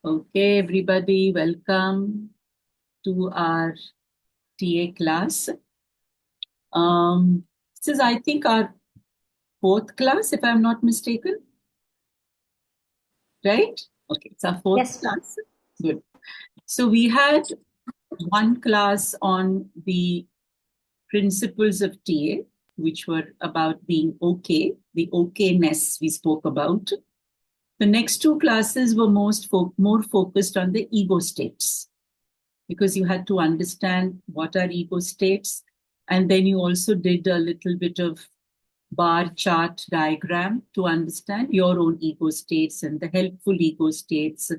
Okay, everybody, welcome to our TA class. This is, I think, our fourth class, if I'm not mistaken. Right? Okay, it's our fourth Yes. class. Good. So we had one class on the principles of TA, which were about being okay, the okayness we spoke about. The next two classes were more focused on the ego states, because you had to understand what are ego states. And then you also did a little bit of bar chart diagram to understand your own ego states and the helpful ego states.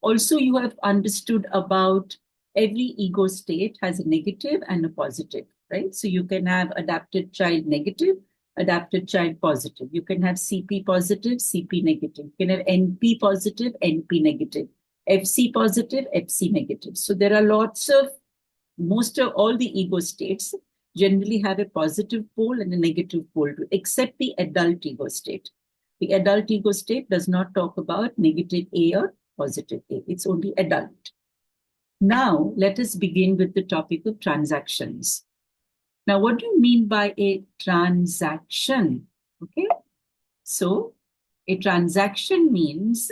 Also, you have understood about every ego state has a negative and a positive, right? So you can have adapted child negative, adapted child positive. You can have CP positive, CP negative. You can have NP positive, NP negative. FC positive, FC negative. So there are most of all the ego states generally have a positive pole and a negative pole, except the adult ego state. The adult ego state does not talk about negative A or positive A. It's only adult. Now, let us begin with the topic of transactions. Now, what do you mean by a transaction? Okay. So, a transaction means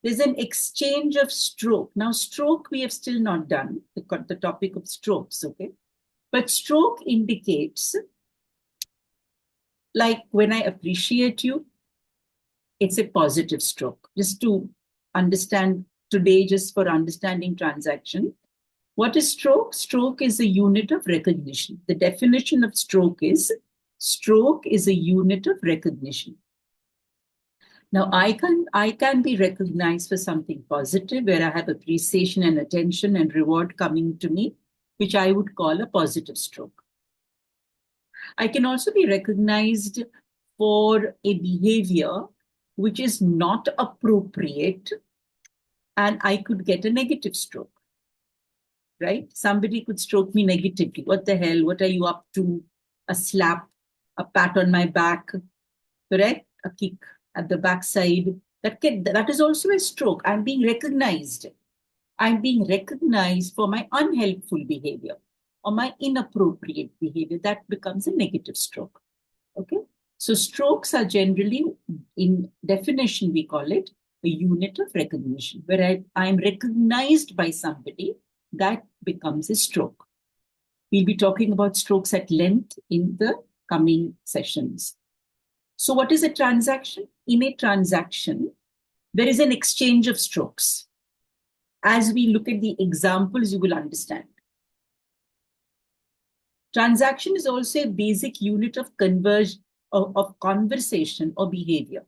there's an exchange of stroke. Now, stroke we have still not done, the topic of strokes, okay? But stroke indicates, like when I appreciate you, it's a positive stroke. Just to understand today, just for understanding transaction, what is stroke? Stroke is a unit of recognition. The definition of stroke is a unit of recognition. Now, I can be recognized for something positive, where I have appreciation and attention and reward coming to me, which I would call a positive stroke. I can also be recognized for a behavior which is not appropriate, and I could get a negative stroke, right? Somebody could stroke me negatively. What the hell? What are you up to? A slap, a pat on my back, correct? A kick at the backside. That is also a stroke. I'm being recognized. I'm being recognized for my unhelpful behavior or my inappropriate behavior. That becomes a negative stroke. Okay. So strokes are generally, in definition, we call it a unit of recognition. Where I am recognized by somebody, that becomes a stroke. We'll be talking about strokes at length in the coming sessions. So what is a transaction? In a transaction, there is an exchange of strokes. As we look at the examples, you will understand. Transaction is also a basic unit of conversation or behavior.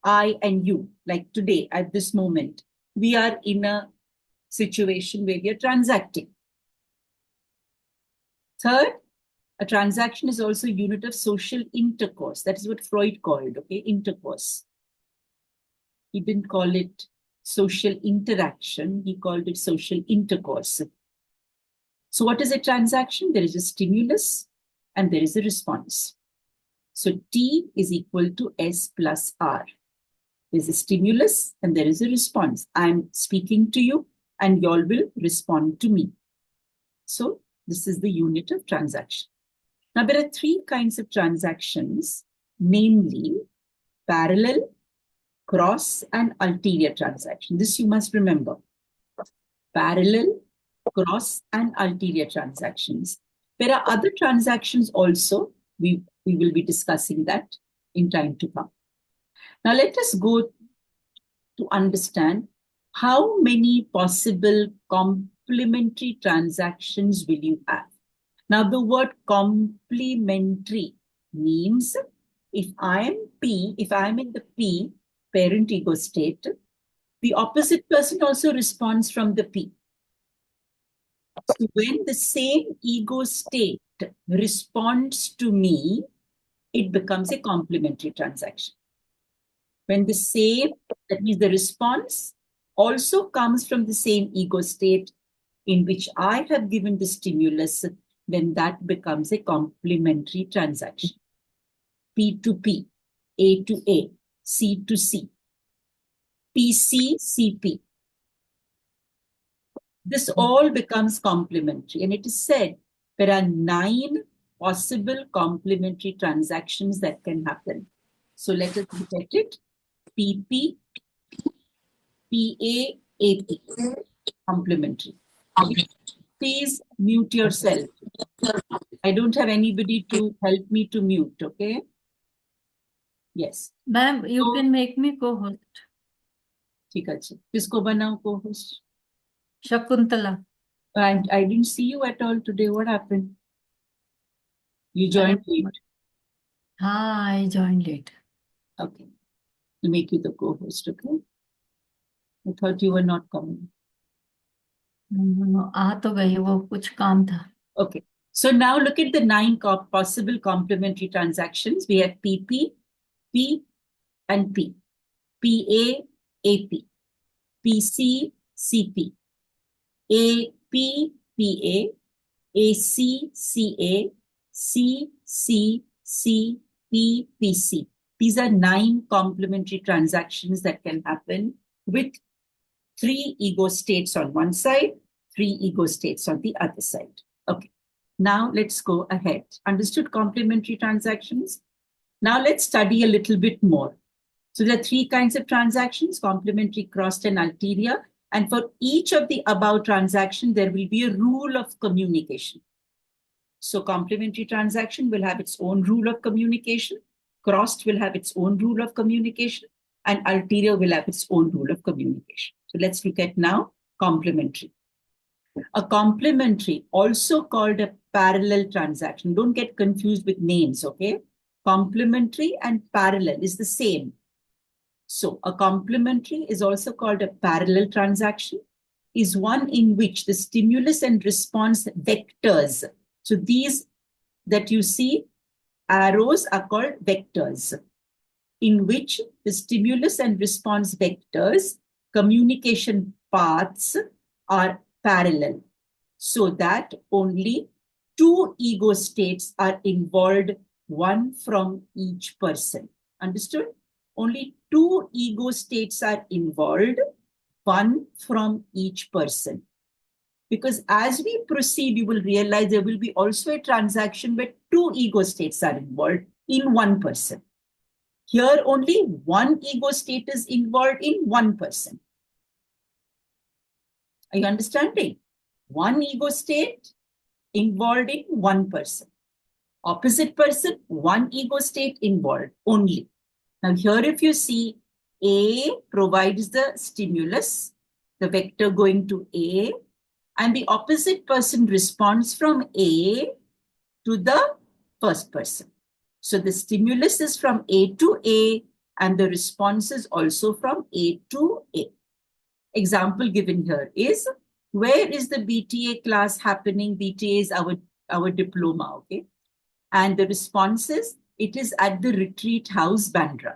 I and you, like today, at this moment, we are in a situation where we are transacting. Third, a transaction is also a unit of social intercourse. That is what Freud called, okay, intercourse. He didn't call it social interaction, he called it social intercourse. So what is a transaction? There is a stimulus and there is a response. So T is equal to S plus R. There's a stimulus and there is a response. I'm speaking to you and you all will respond to me. So this is the unit of transaction. Now there are three kinds of transactions, namely parallel, cross, and ulterior transaction. This you must remember. Parallel, cross, and ulterior transactions. There are other transactions also. We will be discussing that in time to come. Now let us go to understand how many possible complementary transactions will you have. Now the word complementary means if I am in the P, parent ego state, the opposite person also responds from the P. So when the same ego state responds to me, it becomes a complementary transaction. When that means the response also comes from the same ego state in which I have given the stimulus, then that becomes a complementary transaction. P to P, A to A, C to C. PC, CP. This all becomes complementary, and it is said there are 9 possible complementary transactions that can happen. So let us look at it. PP, PA, AP, complementary. Okay. Please mute yourself. I don't have anybody to help me to mute, okay? Yes. Ma'am, you can make me co-host. ठीक है, किसको बनाऊं co-host? Shakuntala. And I didn't see you at all today. What happened? You joined late. I joined late. Okay. I'll make you the co-host, okay? I thought you were not coming. आ तो गई, वो कुछ काम था. Okay. So now look at the 9 possible complementary transactions. We have PP, P and P. PA, AP. PC, CP. AP, PA. AC, CA. CC, CP, PC. These are 9 complementary transactions that can happen with 3 ego states on one side, 3 ego states on the other side. Okay. Now let's go ahead. Understood complementary transactions? Now let's study a little bit more. So there are 3 kinds of transactions, complementary, crossed, and ulterior. And for each of the above transaction, there will be a rule of communication. So complementary transaction will have its own rule of communication. Crossed will have its own rule of communication. And ulterior will have its own rule of communication. So let's look at now complementary. A complementary, also called a parallel transaction. Don't get confused with names, okay? Complementary and parallel is the same. So a complementary is also called a parallel transaction, is one in which the stimulus and response vectors. So these that you see, arrows are called vectors, in which the stimulus and response vectors, communication paths are parallel, so that only 2 ego states are involved, one from each person. Understood? Only 2 ego states are involved, one from each person. Because as we proceed, you will realize there will be also a transaction where 2 ego states are involved in one person. Here only 1 ego state is involved in one person. Are you understanding? 1 ego state involved in one person. Opposite person, 1 ego state involved only. Now here if you see, A provides the stimulus, the vector going to A, and the opposite person responds from A to the first person. So the stimulus is from A to A, and the response is also from A to A. Example given here is, where is the BTA class happening? BTA is our diploma, okay? And the response is, it is at the retreat house, Bandra.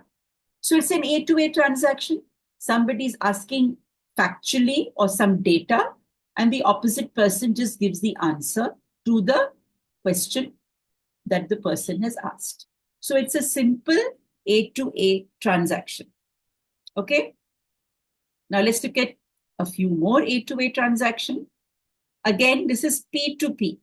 So it's an A to A transaction. Somebody is asking factually or some data, and the opposite person just gives the answer to the question that the person has asked. So it's a simple A to A transaction. Okay? Now let's look at a few more A to A transaction. Again, this is P to P.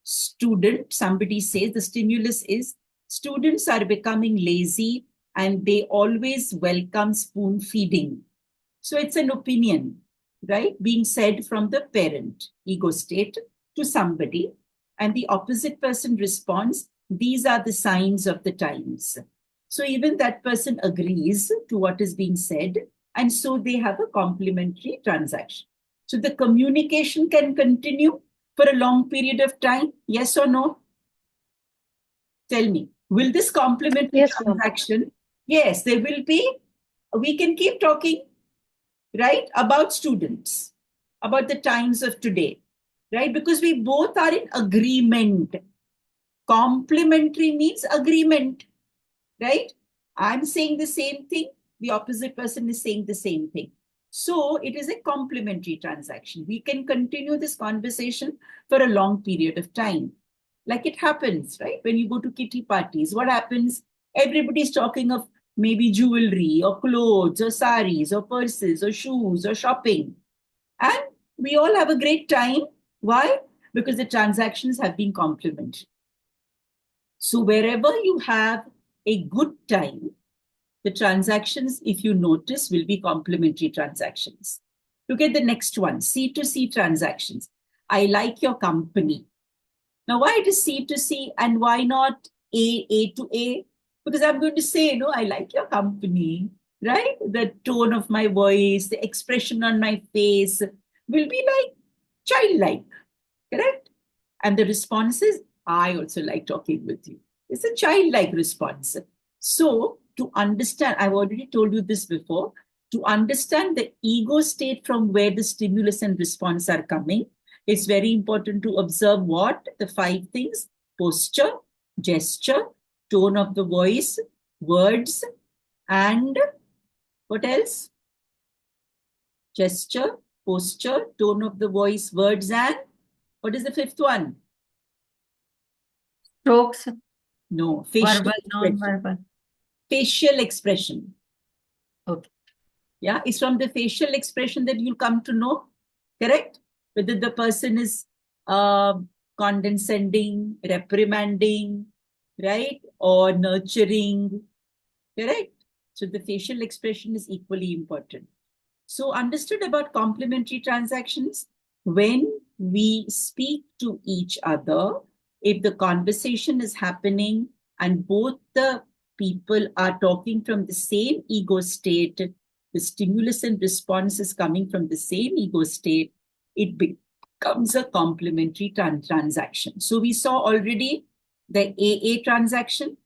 Student, somebody says the stimulus is, students are becoming lazy and they always welcome spoon feeding. So it's an opinion, right, being said from the parent, ego state, to somebody, and the opposite person responds, these are the signs of the times. So even that person agrees to what is being said, and so they have a complementary transaction. So the communication can continue for a long period of time, yes or no? Tell me, will this complementary transaction? Yes, there will be. We can keep talking, right, about students, about the times of today, right? Because we both are in agreement. Complementary means agreement, right? I'm saying the same thing. The opposite person is saying the same thing. So it is a complementary transaction. We can continue this conversation for a long period of time. Like it happens, right? When you go to kitty parties, what happens? Everybody's talking of maybe jewelry or clothes or saris or purses or shoes or shopping. And we all have a great time. Why? Because the transactions have been complementary. So wherever you have a good time, the transactions, if you notice, will be complementary transactions. Look at the next one, C to C transactions. I like your company. Now, why it is C to C and why not A to A? Because I'm going to say, no, I like your company, right? The tone of my voice, the expression on my face will be like childlike, correct? And the response is, I also like talking with you. It's a childlike response. So, to understand, I've already told you this before, to understand the ego state from where the stimulus and response are coming, it's very important to observe what? The 5 things: posture, gesture, tone of the voice, words, and what else? Gesture, posture, tone of the voice, words, and what is the 5th one? Strokes, No, facial verbal, expression. non-verbal. Facial expression. Okay. Yeah, it's from the facial expression that you'll come to know, correct? Whether the person is condescending, reprimanding, right? Or nurturing, correct? So the facial expression is equally important. So understood about complementary transactions? When we speak to each other, if the conversation is happening and both the people are talking from the same ego state, the stimulus and response is coming from the same ego state, it becomes a complementary transaction. So we saw already the AA transaction,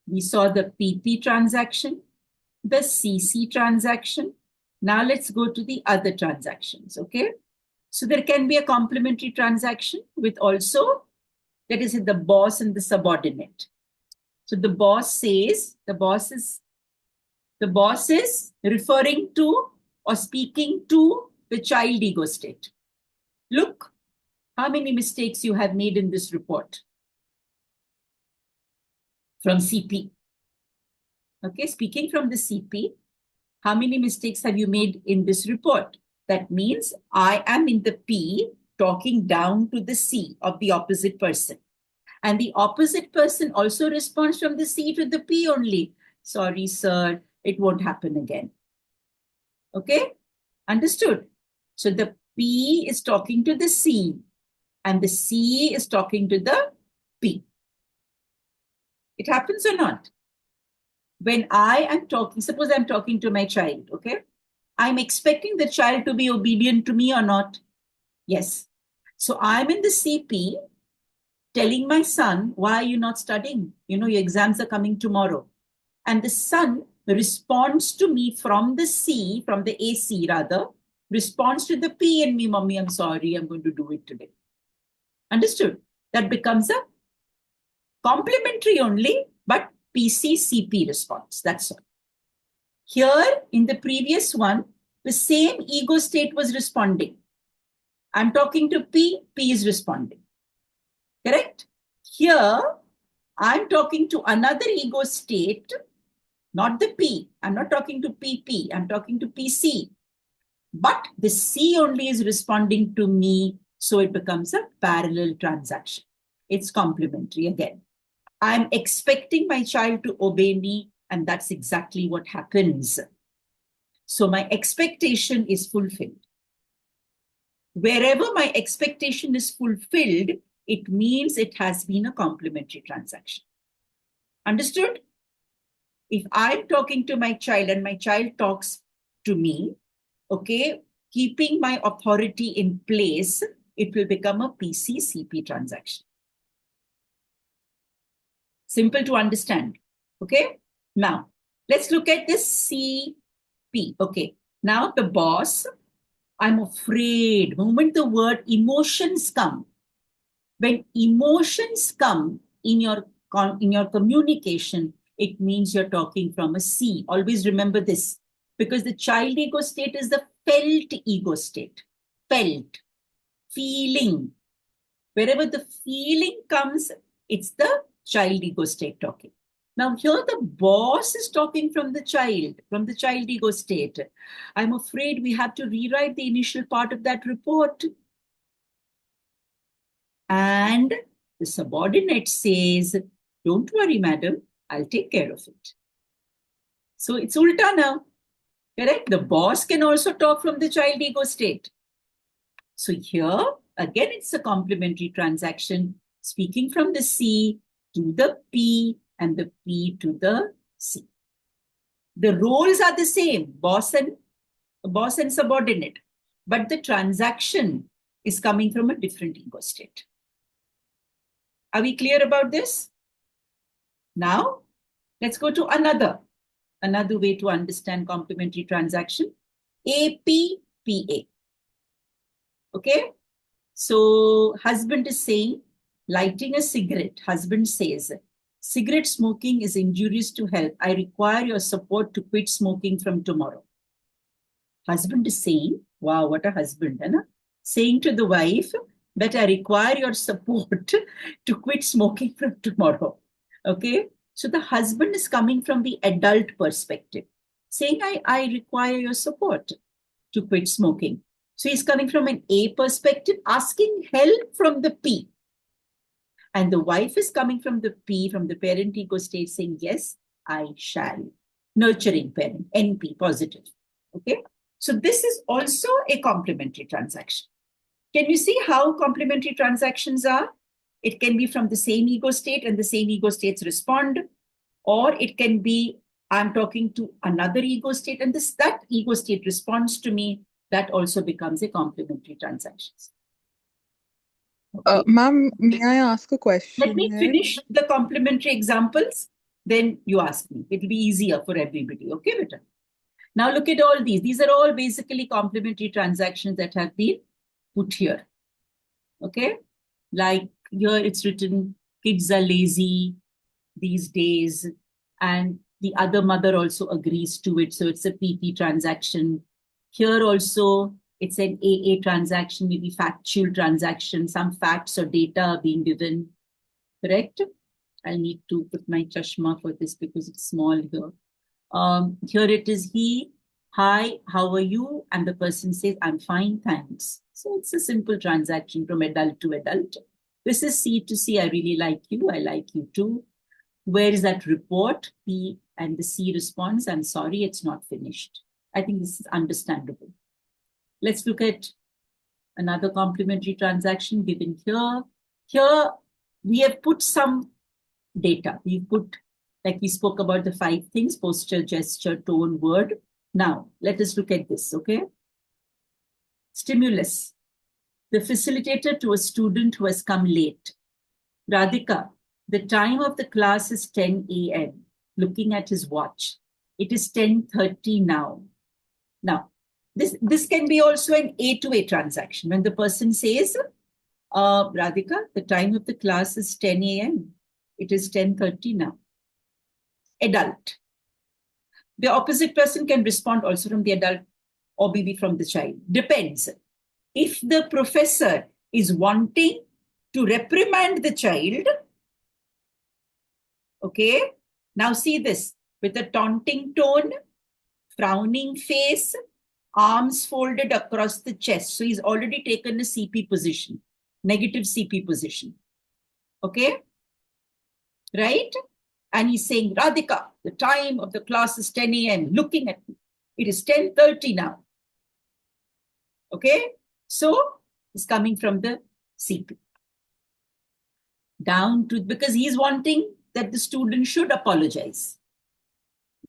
we saw the PP transaction, the CC transaction. Now let's go to the other transactions, okay? So there can be a complementary transaction with also, that is the boss and the subordinate. So the boss says, the boss is referring to or speaking to the child ego state. Look, how many mistakes you have made in this report from CP. Okay, speaking from the CP, how many mistakes have you made in this report? That means I am in the P talking down to the C of the opposite person. And the opposite person also responds from the C to the P only. Sorry, sir, it won't happen again. Okay? Understood? So the P is talking to the C and the C is talking to the P. It happens or not? When I am talking, suppose I'm talking to my child, okay? I'm expecting the child to be obedient to me or not? Yes. So I'm in the CP telling my son, why are you not studying? You know, your exams are coming tomorrow. And the son responds to me from the C, from the AC rather, responds to the P and me, mommy, I'm sorry, I'm going to do it today. Understood? That becomes a complementary only, but PC-CP response. That's all. Here, in the previous one, the same ego state was responding. I'm talking to P, P is responding. Correct? Here, I'm talking to another ego state, not the P. I'm not talking to PP. I'm talking to PC. But the C only is responding to me, so it becomes a parallel transaction. It's complementary again. I'm expecting my child to obey me, and that's exactly what happens. So my expectation is fulfilled. Wherever my expectation is fulfilled, it means it has been a complementary transaction. Understood? If I'm talking to my child and my child talks to me, okay, keeping my authority in place, it will become a PC-CP transaction. Simple to understand. Okay? Now, let's look at this CP. Okay. Now, the boss, I'm afraid. The moment the word emotions come, when emotions come in your communication, it means you're talking from a C. Always remember this, because the child ego state is the felt ego state. Felt, feeling. Wherever the feeling comes, it's the child ego state talking. Now here the boss is talking from the child ego state. I'm afraid we have to rewrite the initial part of that report. And the subordinate says, don't worry, madam, I'll take care of it. So it's ulta now, correct? The boss can also talk from the child ego state. So here, again, it's a complementary transaction, speaking from the C to the P and the P to the C. The roles are the same, boss and subordinate, but the transaction is coming from a different ego state. Are we clear about this? Now, let's go to another way to understand complementary transaction, APPA. Okay, so husband is saying, lighting a cigarette, husband says, cigarette smoking is injurious to health. I require your support to quit smoking from tomorrow. Husband is saying, wow, what a husband, huh? Saying to the wife that I require your support to quit smoking from tomorrow. Okay, so the husband is coming from the adult perspective, saying, I require your support to quit smoking. So he's coming from an A perspective, asking help from the P. And the wife is coming from the P, from the parent ego state, saying, yes, I shall. Nurturing parent, NP, positive. Okay. So this is also a complementary transaction. Can you see how complementary transactions are? It can be from the same ego state and the same ego states respond, or it can be, I'm talking to another ego state and that ego state responds to me. That also becomes a complementary transaction. Okay. Ma'am, may I ask a question? Let me finish the complementary examples, then you ask me. It will be easier for everybody. Okay, beta? Now look at all these. These are all basically complementary transactions that have been put here. Okay, like here it's written, kids are lazy these days, and the other mother also agrees to it. So it's a PP transaction. Here also, it's an AA transaction, maybe factual transaction. Some facts or data are being given, correct? I'll need to put my chashma for this because it's small here. Here it is, he, hi, how are you? And the person says, I'm fine, thanks. So it's a simple transaction from adult to adult. This is C to C, I really like you, I like you too. Where is that report? P and the C responds, I'm sorry, it's not finished. I think this is understandable. Let's look at another complementary transaction given here. Here, we have put some data. We put, like we spoke about the 5 things, posture, gesture, tone, word. Now, let us look at this, okay? Stimulus. The facilitator to a student who has come late. Radhika, the time of the class is 10 a.m. Looking at his watch. It is 10:30 now. Now, this can be also an A to A transaction. When the person says, Radhika, the time of the class is 10 a.m. It is 10:30 now. Adult. The opposite person can respond also from the adult or maybe from the child. Depends. If the professor is wanting to reprimand the child, okay, now see this, with a taunting tone, frowning face, arms folded across the chest. So he's already taken a CP position, negative CP position. Okay? Right? And he's saying, Radhika, the time of the class is 10 a.m. Looking at me. It is 10:30 now. Okay? So it's coming from the CP. Down to, because he's wanting that the student should apologize.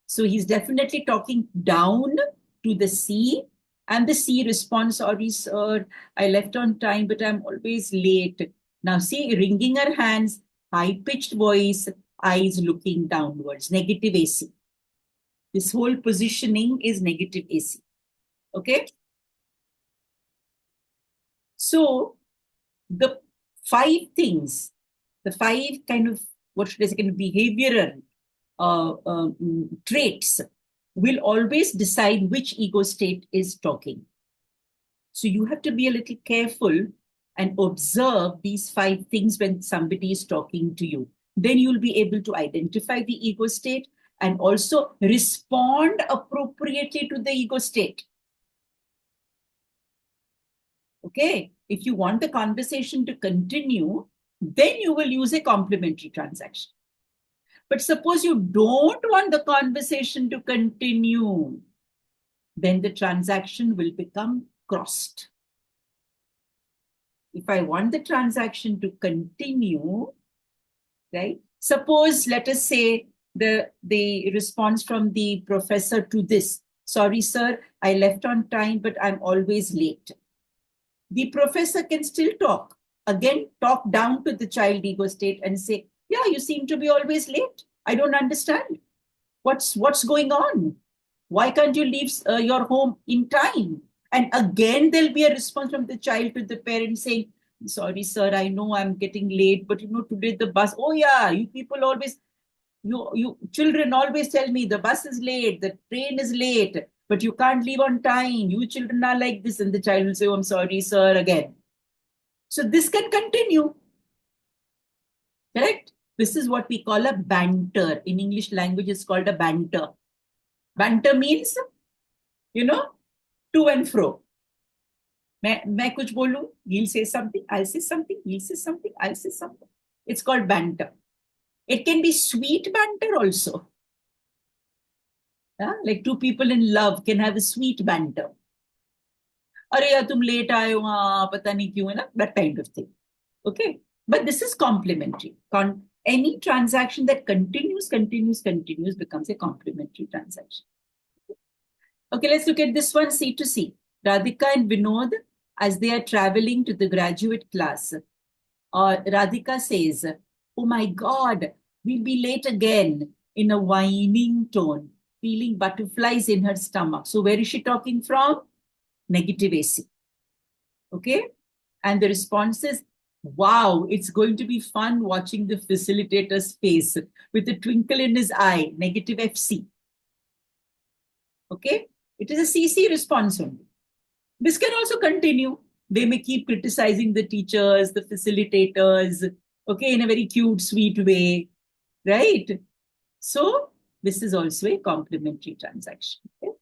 So he's definitely talking down to the C, and the C responds, sorry, sir, I left on time, but I'm always late. Now see, wringing her hands, high-pitched voice, eyes looking downwards, negative AC. This whole positioning is negative AC. Okay? So the 5 things, the 5 kind of, what should I say, kind of behavioral traits will always decide which ego state is talking. So you have to be a little careful and observe these 5 things when somebody is talking to you. then you'll be able to identify the ego state and also respond appropriately to the ego state. Okay, if you want the conversation to continue, then you will use a complementary transaction. But suppose you don't want the conversation to continue, then the transaction will become crossed. If I want the transaction to continue, right? Suppose, let us say, the response from the professor to this: sorry, sir, I left on time, but I'm always late. The professor can still talk. Again, talk down to the child ego state and say, yeah, you seem to be always late. I don't understand. What's going on? Why can't you leave your home in time? And again, there'll be a response from the child to the parent saying, sorry, sir, I know I'm getting late, but today the bus, oh yeah, you people always, you children always tell me the bus is late, the train is late, but you can't leave on time. You children are like this. And the child will say, oh, I'm sorry, sir, again. So this can continue. Correct? This is what we call a banter. In English language, it's called a banter. Banter means, to and fro. मैं कुछ बोलूं, he'll say something, I'll say something, he'll say something, I'll say something. It's called banter. It can be sweet banter also. Like two people in love can have a sweet banter. अरे यार तुम late आए हो, हाँ पता नहीं क्यों, है ना, that kind of thing. Okay, but this is complementary. Any transaction that continues becomes a complementary transaction. Okay, let's look at this one, C to C. Radhika and Vinod, as they are traveling to the graduate class, Radhika says, oh my God, we'll be late again, in a whining tone, feeling butterflies in her stomach. So where is she talking from? Negative AC. Okay? And the response is, wow, it's going to be fun watching the facilitator's face with a twinkle in his eye, negative FC. Okay? It is a CC response only. This can also continue. They may keep criticizing the teachers, the facilitators, okay, in a very cute, sweet way, right? So this is also a complementary transaction. Okay?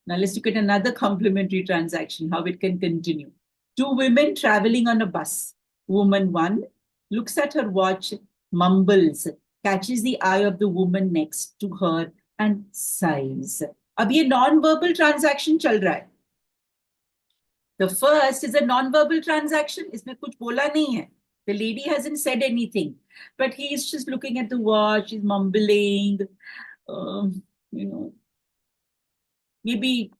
Now let's look at another complementary transaction, how it can continue. Two women traveling on a bus. Woman 1 looks at her watch, mumbles, catches the eye of the woman next to her and sighs. अब ये non-verbal transaction चल रहा है. The first is a non-verbal transaction. इसमें कुछ बोला नहीं है. The lady hasn't said anything, but he is just looking at the watch, he's mumbling, maybe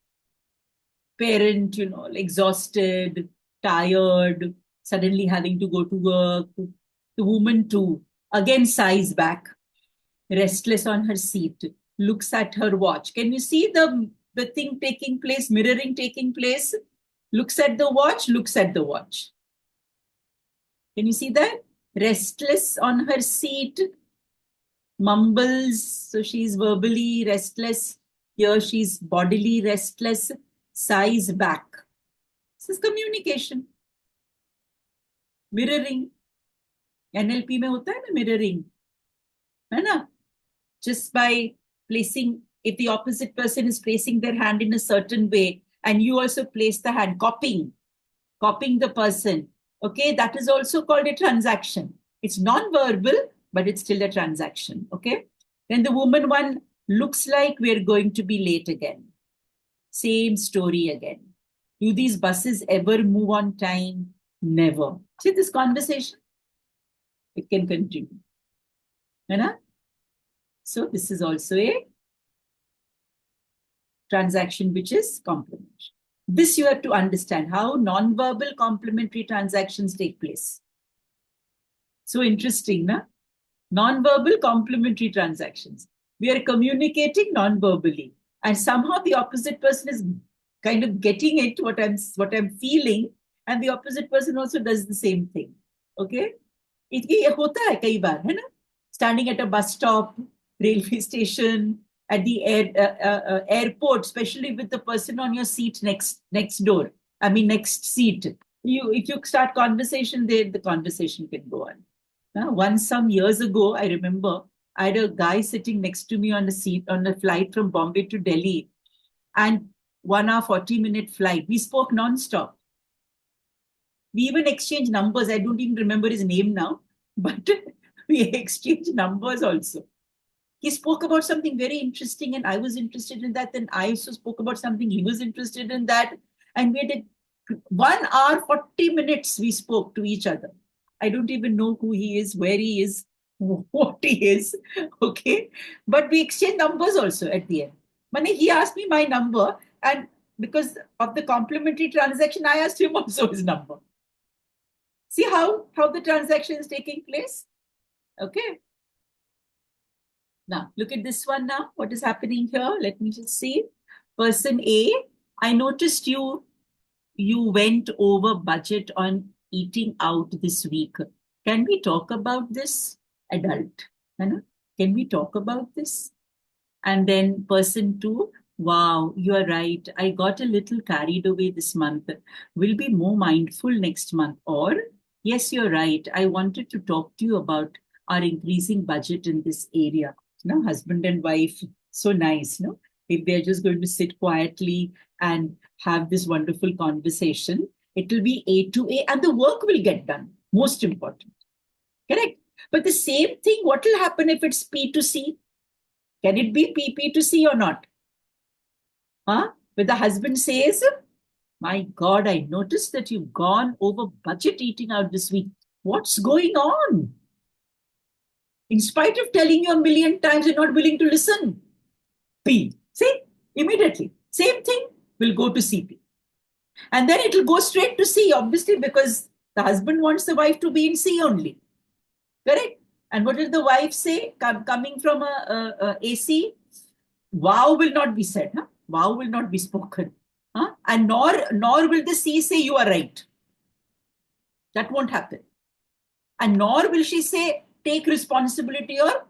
parent, exhausted, tired, suddenly having to go to work. The woman too, again sighs back, restless on her seat, looks at her watch. Can you see the thing taking place, mirroring taking place? Looks at the watch, looks at the watch. Can you see that? Restless on her seat, mumbles, so she's verbally restless. Here she's bodily restless, sighs back. This is communication. Mirroring. NLP में होता है ना mirroring. है ना? Just by placing, if the opposite person is placing their hand in a certain way, and you also place the hand, copying the person. Okay, that is also called a transaction. It's non-verbal, but it's still a transaction. Okay, then the woman 1 looks like we're going to be late again. Same story again. Do these buses ever move on time? Never. See this conversation? It can continue. Right? So this is also a transaction which is complementary. This you have to understand how non-verbal complementary transactions take place. So interesting, na? Non-verbal complementary transactions. We are communicating non-verbally, and somehow the opposite person is kind of getting it, what I'm feeling, and the opposite person also does the same thing. Okay? ये होता है कई बार, है ना? Standing at a bus stop, railway station, at the airport, especially with the person on your seat next door. I mean, next seat. If you start conversation there, the conversation can go on. Once some years ago, I remember I had a guy sitting next to me on the seat on a flight from Bombay to Delhi, and 1 hour, 40-minute flight. We spoke non-stop. We even exchanged numbers. I don't even remember his name now, but we exchanged numbers also. He spoke about something very interesting, and I was interested in that. Then I also spoke about something he was interested in that. And we had 1 hour, 40 minutes we spoke to each other. I don't even know who he is, where he is, what he is. Okay. But we exchanged numbers also at the end. Mane, he asked me my number, and because of the complementary transaction, I asked him also his number. See how the transaction is taking place? Okay. Now, look at this one now. What is happening here? Let me just see. Person A, I noticed you went over budget on eating out this week. Can we talk about this? Adult. Can we talk about this? And then person 2, wow, you are right. I got a little carried away this month. We'll be more mindful next month. Or, yes, you're right. I wanted to talk to you about our increasing budget in this area. Husband and wife, so nice, no? If they're just going to sit quietly and have this wonderful conversation, it will be A to A and the work will get done. Most important. Correct? But the same thing, what will happen if it's P to C? Can it be PP to C or not? Where the husband says, my God, I noticed that you've gone over budget eating out this week. What's going on? In spite of telling you a million times, you're not willing to listen. P. See, immediately. Same thing will go to CP. And then it will go straight to C, obviously, because the husband wants the wife to be in C only. Correct? And what will the wife say? Coming from a AC, wow will not be said. Huh? Wow will not be spoken. Huh? And nor will the C say you are right. That won't happen. And nor will she say take responsibility or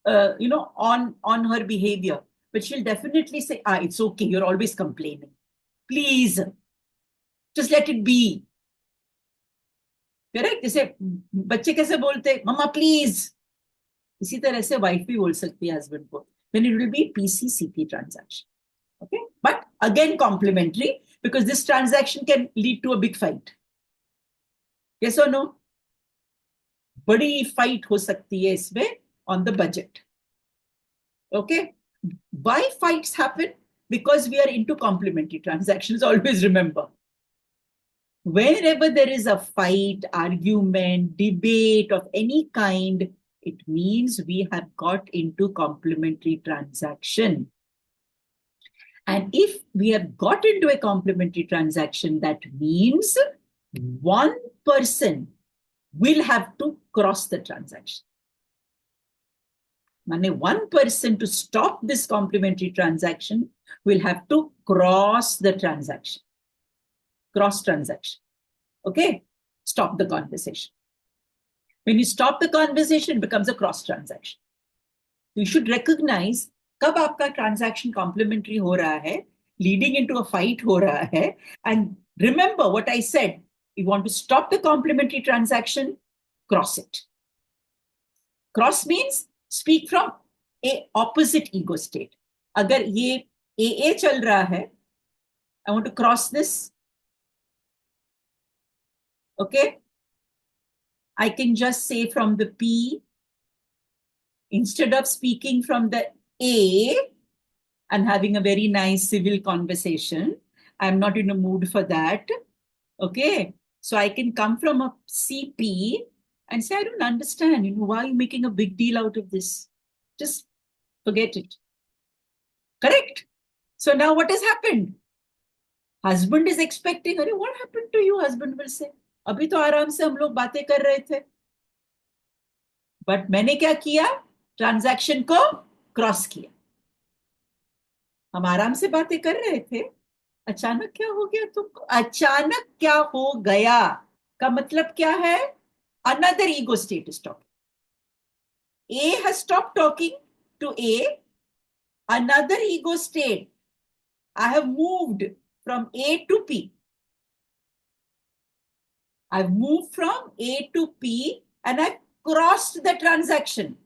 on her behavior. But she'll definitely say, it's okay, you're always complaining. Please, just let it be. Correct जैसे बच्चे कैसे बोलते मम्मा please इसी तरह से wife भी बोल सकती है हस्बैंड को then it will be PCCP transaction okay but again complementary because this transaction can lead to a big fight yes or no बड़ी fight हो सकती है इसमें on the budget okay why fights happen because we are into complementary transactions always remember wherever there is a fight, argument, debate of any kind, it means we have got into complementary transaction. And if we have got into a complementary transaction, that means one person will have to cross the transaction. One person to stop this complementary transaction will have to cross the transaction. Cross transaction. Okay? Stop the conversation. When you stop the conversation, it becomes a cross transaction. You should recognize कब आपका transaction complementary हो रहा है, leading into a fight हो रहा है, and remember what I said, you want to stop the complementary transaction, cross it. Cross means speak from a opposite ego state. अगर ये AA चल रहा है, I want to cross this. Okay? I can just say from the P, instead of speaking from the A and having a very nice civil conversation, I'm not in a mood for that. Okay? So I can come from a CP and say, I don't understand, why are you making a big deal out of this? Just forget it. Correct? So now what has happened? Husband is expecting, what happened to you? Husband will say, अभी तो आराम से हम लोग बातें कर रहे थे बट मैंने क्या किया ट्रांजैक्शन को क्रॉस किया हम आराम से बातें कर रहे थे अचानक क्या हो गया तो अचानक क्या हो गया का मतलब क्या है another ego state is talking A has stopped talking to A another ego state I have moved from A to P I've moved from A to P and I've crossed the transaction.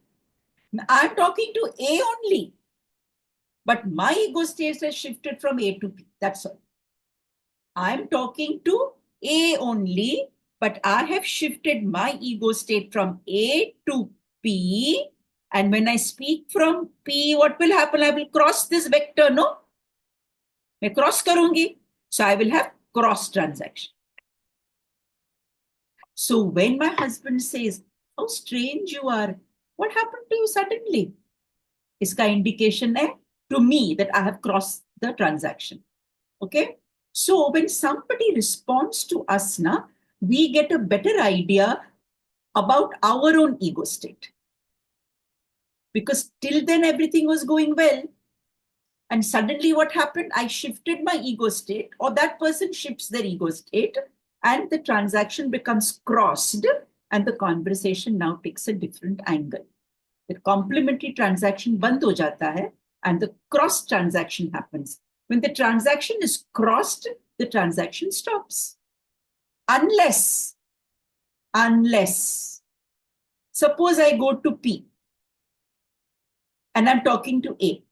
I'm talking to A only, but my ego state has shifted from A to P. That's all. I'm talking to A only, but I have shifted my ego state from A to P. And when I speak from P, what will happen? I will cross this vector, no? मैं cross karungi. So I will have cross transaction. So when my husband says, how strange you are, what happened to you suddenly? Iska indication hai to me that I have crossed the transaction. Okay? So when somebody responds to us, we get a better idea about our own ego state. Because till then everything was going well. And suddenly what happened? I shifted my ego state, or that person shifts their ego state, and the transaction becomes crossed, and the conversation now takes a different angle. The complementary transaction band ho jata hai, and the cross transaction happens. When the transaction is crossed, the transaction stops. Unless, suppose I go to P, and I'm talking to A.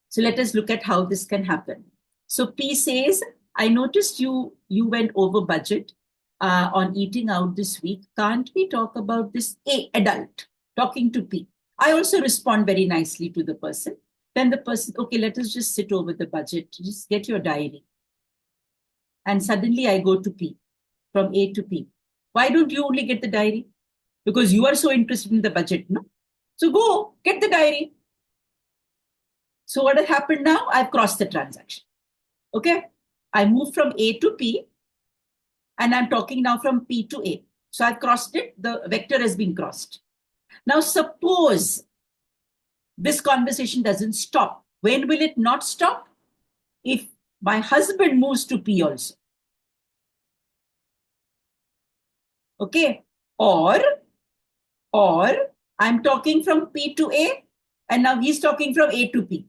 So let us look at how this can happen. So P says, I noticed you went over budget on eating out this week. Can't we talk about this? A, adult, talking to P. I also respond very nicely to the person. Then the person, okay, let us just sit over the budget. Just get your diary. And suddenly I go to P, from A to P. Why don't you only get the diary? Because you are so interested in the budget, no? So go, get the diary. So what has happened now? I've crossed the transaction. Okay? I moved from A to P, and I'm talking now from P to A. So I've crossed it. The vector has been crossed. Now suppose this conversation doesn't stop. When will it not stop? If my husband moves to P also. Okay? Or I'm talking from P to A, and now he's talking from A to P.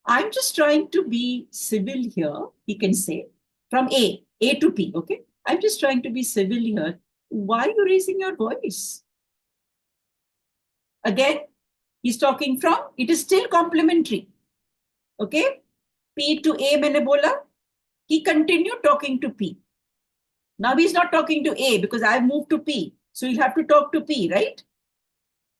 I'm just trying to be civil here, he can say, from A to P, okay? I'm just trying to be civil here. Why are you raising your voice? Again, he's talking from, it is still complementary, okay? P to A, maine bola. He continued talking to P. Now he's not talking to A because I've moved to P. So he'll have to talk to P, right?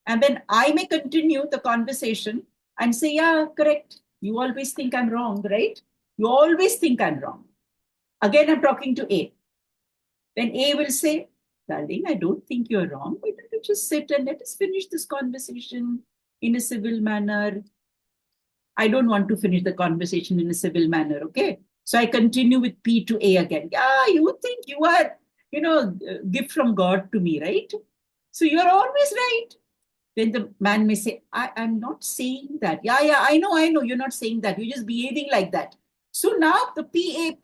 And then I may continue the conversation and say, yeah, correct. You always think I'm wrong, right? You always think I'm wrong. Again, I'm talking to A. Then A will say, darling, I don't think you're wrong. Why don't you just sit and let us finish this conversation in a civil manner? I don't want to finish the conversation in a civil manner, okay? So I continue with P to A again. Yeah, you think you are, gift from God to me, right? So you're always right. Then the man may say, I'm not saying that. Yeah, I know, you're not saying that. You're just behaving like that. So now the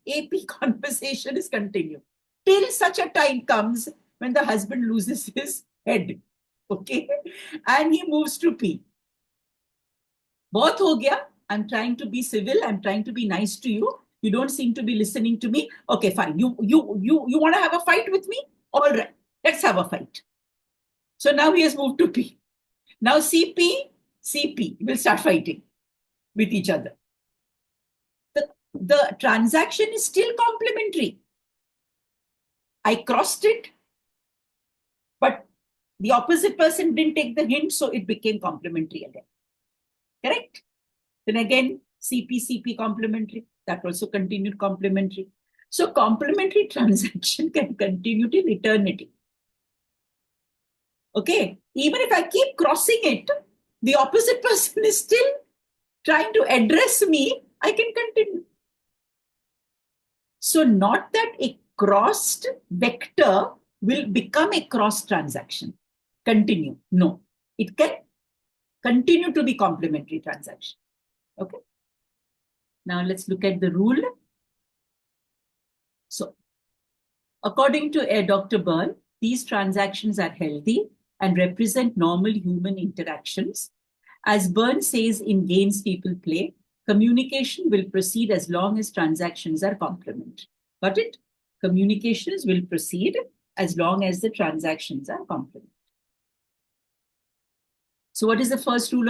AP conversation is continued till such a time comes when the husband loses his head, okay? And he moves to P. Bahut ho gaya. I'm trying to be civil. I'm trying to be nice to you. You don't seem to be listening to me. Okay, fine. You want to have a fight with me? All right, let's have a fight. So now he has moved to P. Now CP will start fighting with each other. The transaction is still complementary. I crossed it, but the opposite person didn't take the hint, so it became complementary again. Correct? Then again, CP complementary. That also continued complementary. So complementary transaction can continue till eternity. Okay, even if I keep crossing it, the opposite person is still trying to address me, I can continue. So not that a crossed vector will become a cross transaction. Continue. No, it can continue to be complementary transaction. Okay. Now let's look at the rule. So according to Dr. Byrne, these transactions are healthy and represent normal human interactions. As Byrne says in Games People Play, communication will proceed as long as transactions are complementary. Got it? Communications will proceed as long as the transactions are complementary. So what is the first rule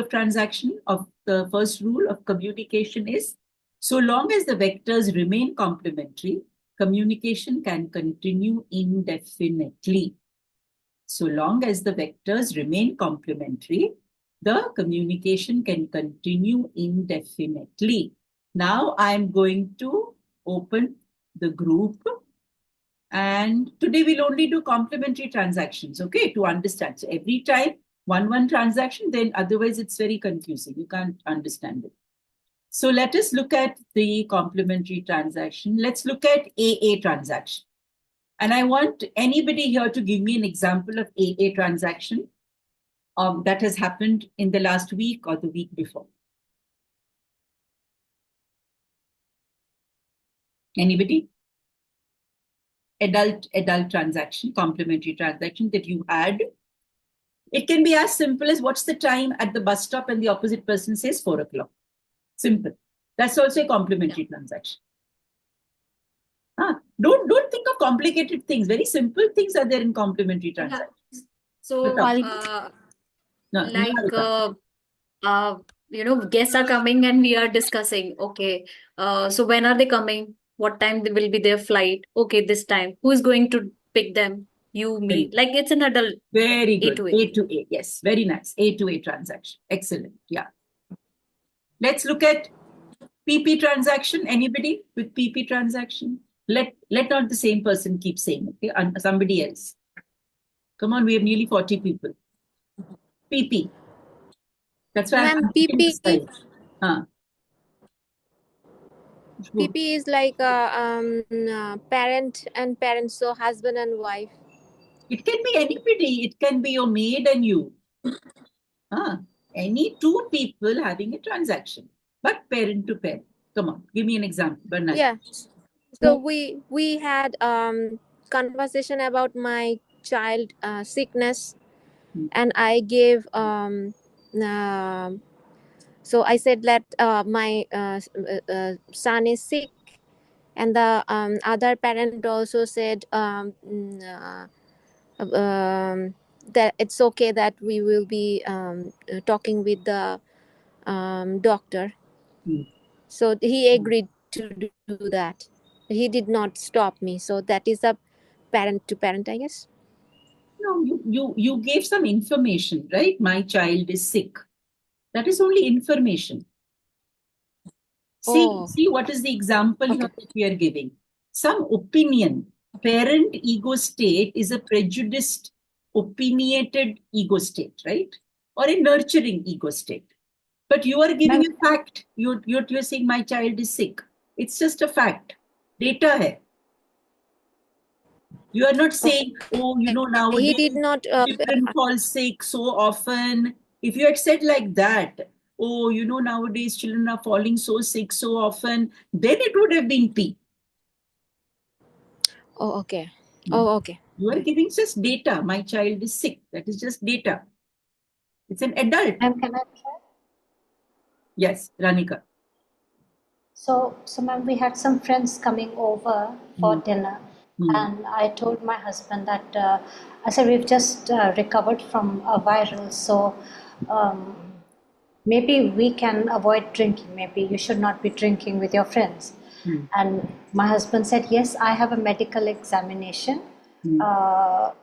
of communication is, so long as the vectors remain complementary, communication can continue indefinitely. So long as the vectors remain complementary, the communication can continue indefinitely. Now I'm going to open the group, and today we'll only do complementary transactions, okay, to understand. So every time one transaction, then otherwise it's very confusing. You can't understand it. So let us look at the complementary transaction. Let's look at AA transaction. And I want anybody here to give me an example of AA transaction that has happened in the last week or the week before. Anybody? Adult transaction, complementary transaction that you had. It can be as simple as what's the time at the bus stop and the opposite person says 4 o'clock. Simple. That's also a complementary transaction. Don't think of complicated things. Very simple things are there in complementary transactions. Yeah. So, guests are coming and we are discussing. Okay, so when are they coming? What time will be their flight? Okay, this time. Who is going to pick them? You, me. Like it's an adult. Very good. A to A. A to A. Yes, very nice. A to A transaction. Excellent. Yeah. Let's look at PP transaction. Anybody with PP transaction? Let not the same person keep saying, okay, somebody else. Come on, we have nearly 40 people. PP. That's why I'm PP. PP is like parent and parents, so husband and wife. It can be anybody. It can be your maid and you. Any two people having a transaction, but parent to parent. Come on, give me an example. Bernard. Yeah. So we had conversation about my child sickness, and I gave so I said that my son is sick, and the other parent also said that it's okay, that we will be talking with the doctor. So he agreed to do that. He did not stop me. So that is a parent to parent, I guess. No, you gave some information, right? My child is sick. That is only information. See what is the example here that we are giving. Some opinion. Parent ego state is a prejudiced, opinionated ego state, right? Or a nurturing ego state. But you are giving a fact. You're saying my child is sick. It's just a fact. Data hai. You are not saying, nowadays he did not children fall sick so often. If you had said like that, nowadays children are falling so sick so often, then it would have been P. Oh, okay. Oh, okay. You are giving just data. My child is sick. That is just data. It's an adult. And can I try? Yes, Ranika. So ma'am, we had some friends coming over for dinner, and I told my husband that I said we've just recovered from a viral, so maybe we can avoid drinking. Maybe you should not be drinking with your friends. And my husband said, yes, I have a medical examination. I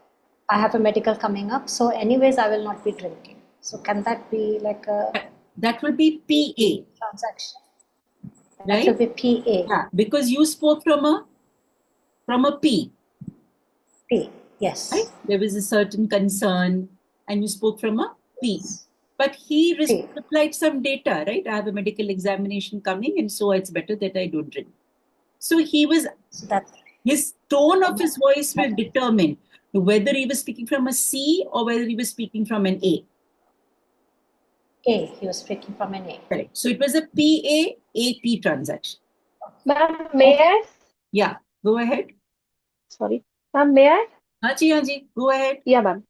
have a medical coming up. So anyways, I will not be drinking. So can that be like a... That will be PA. Transaction. Right? That will be PA. Yeah, because you spoke from a P. P, yes. Right? There was a certain concern and you spoke from a P. But he replied some data, right? I have a medical examination coming and so it's better that I don't drink. So he was, his tone of his voice will determine whether he was speaking from a C or whether he was speaking from an A. A, he was speaking from an A. Correct. So it was a PA-AP transaction. Ma'am, may I? Yeah, go ahead. Sorry. Ma'am, may I? Haji, go ahead. Yeah, ma'am.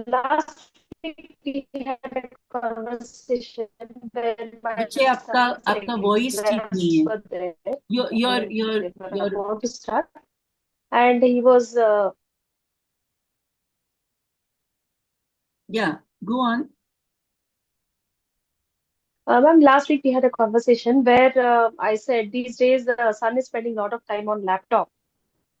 Last week we had a conversation when my बच्चे आपका son's voice ठीक नहीं है. exams were there. Your They were your about to start, and he was yeah. Go on. ma'am, last week we had a conversation where I said these days the son is spending a lot of time on laptop.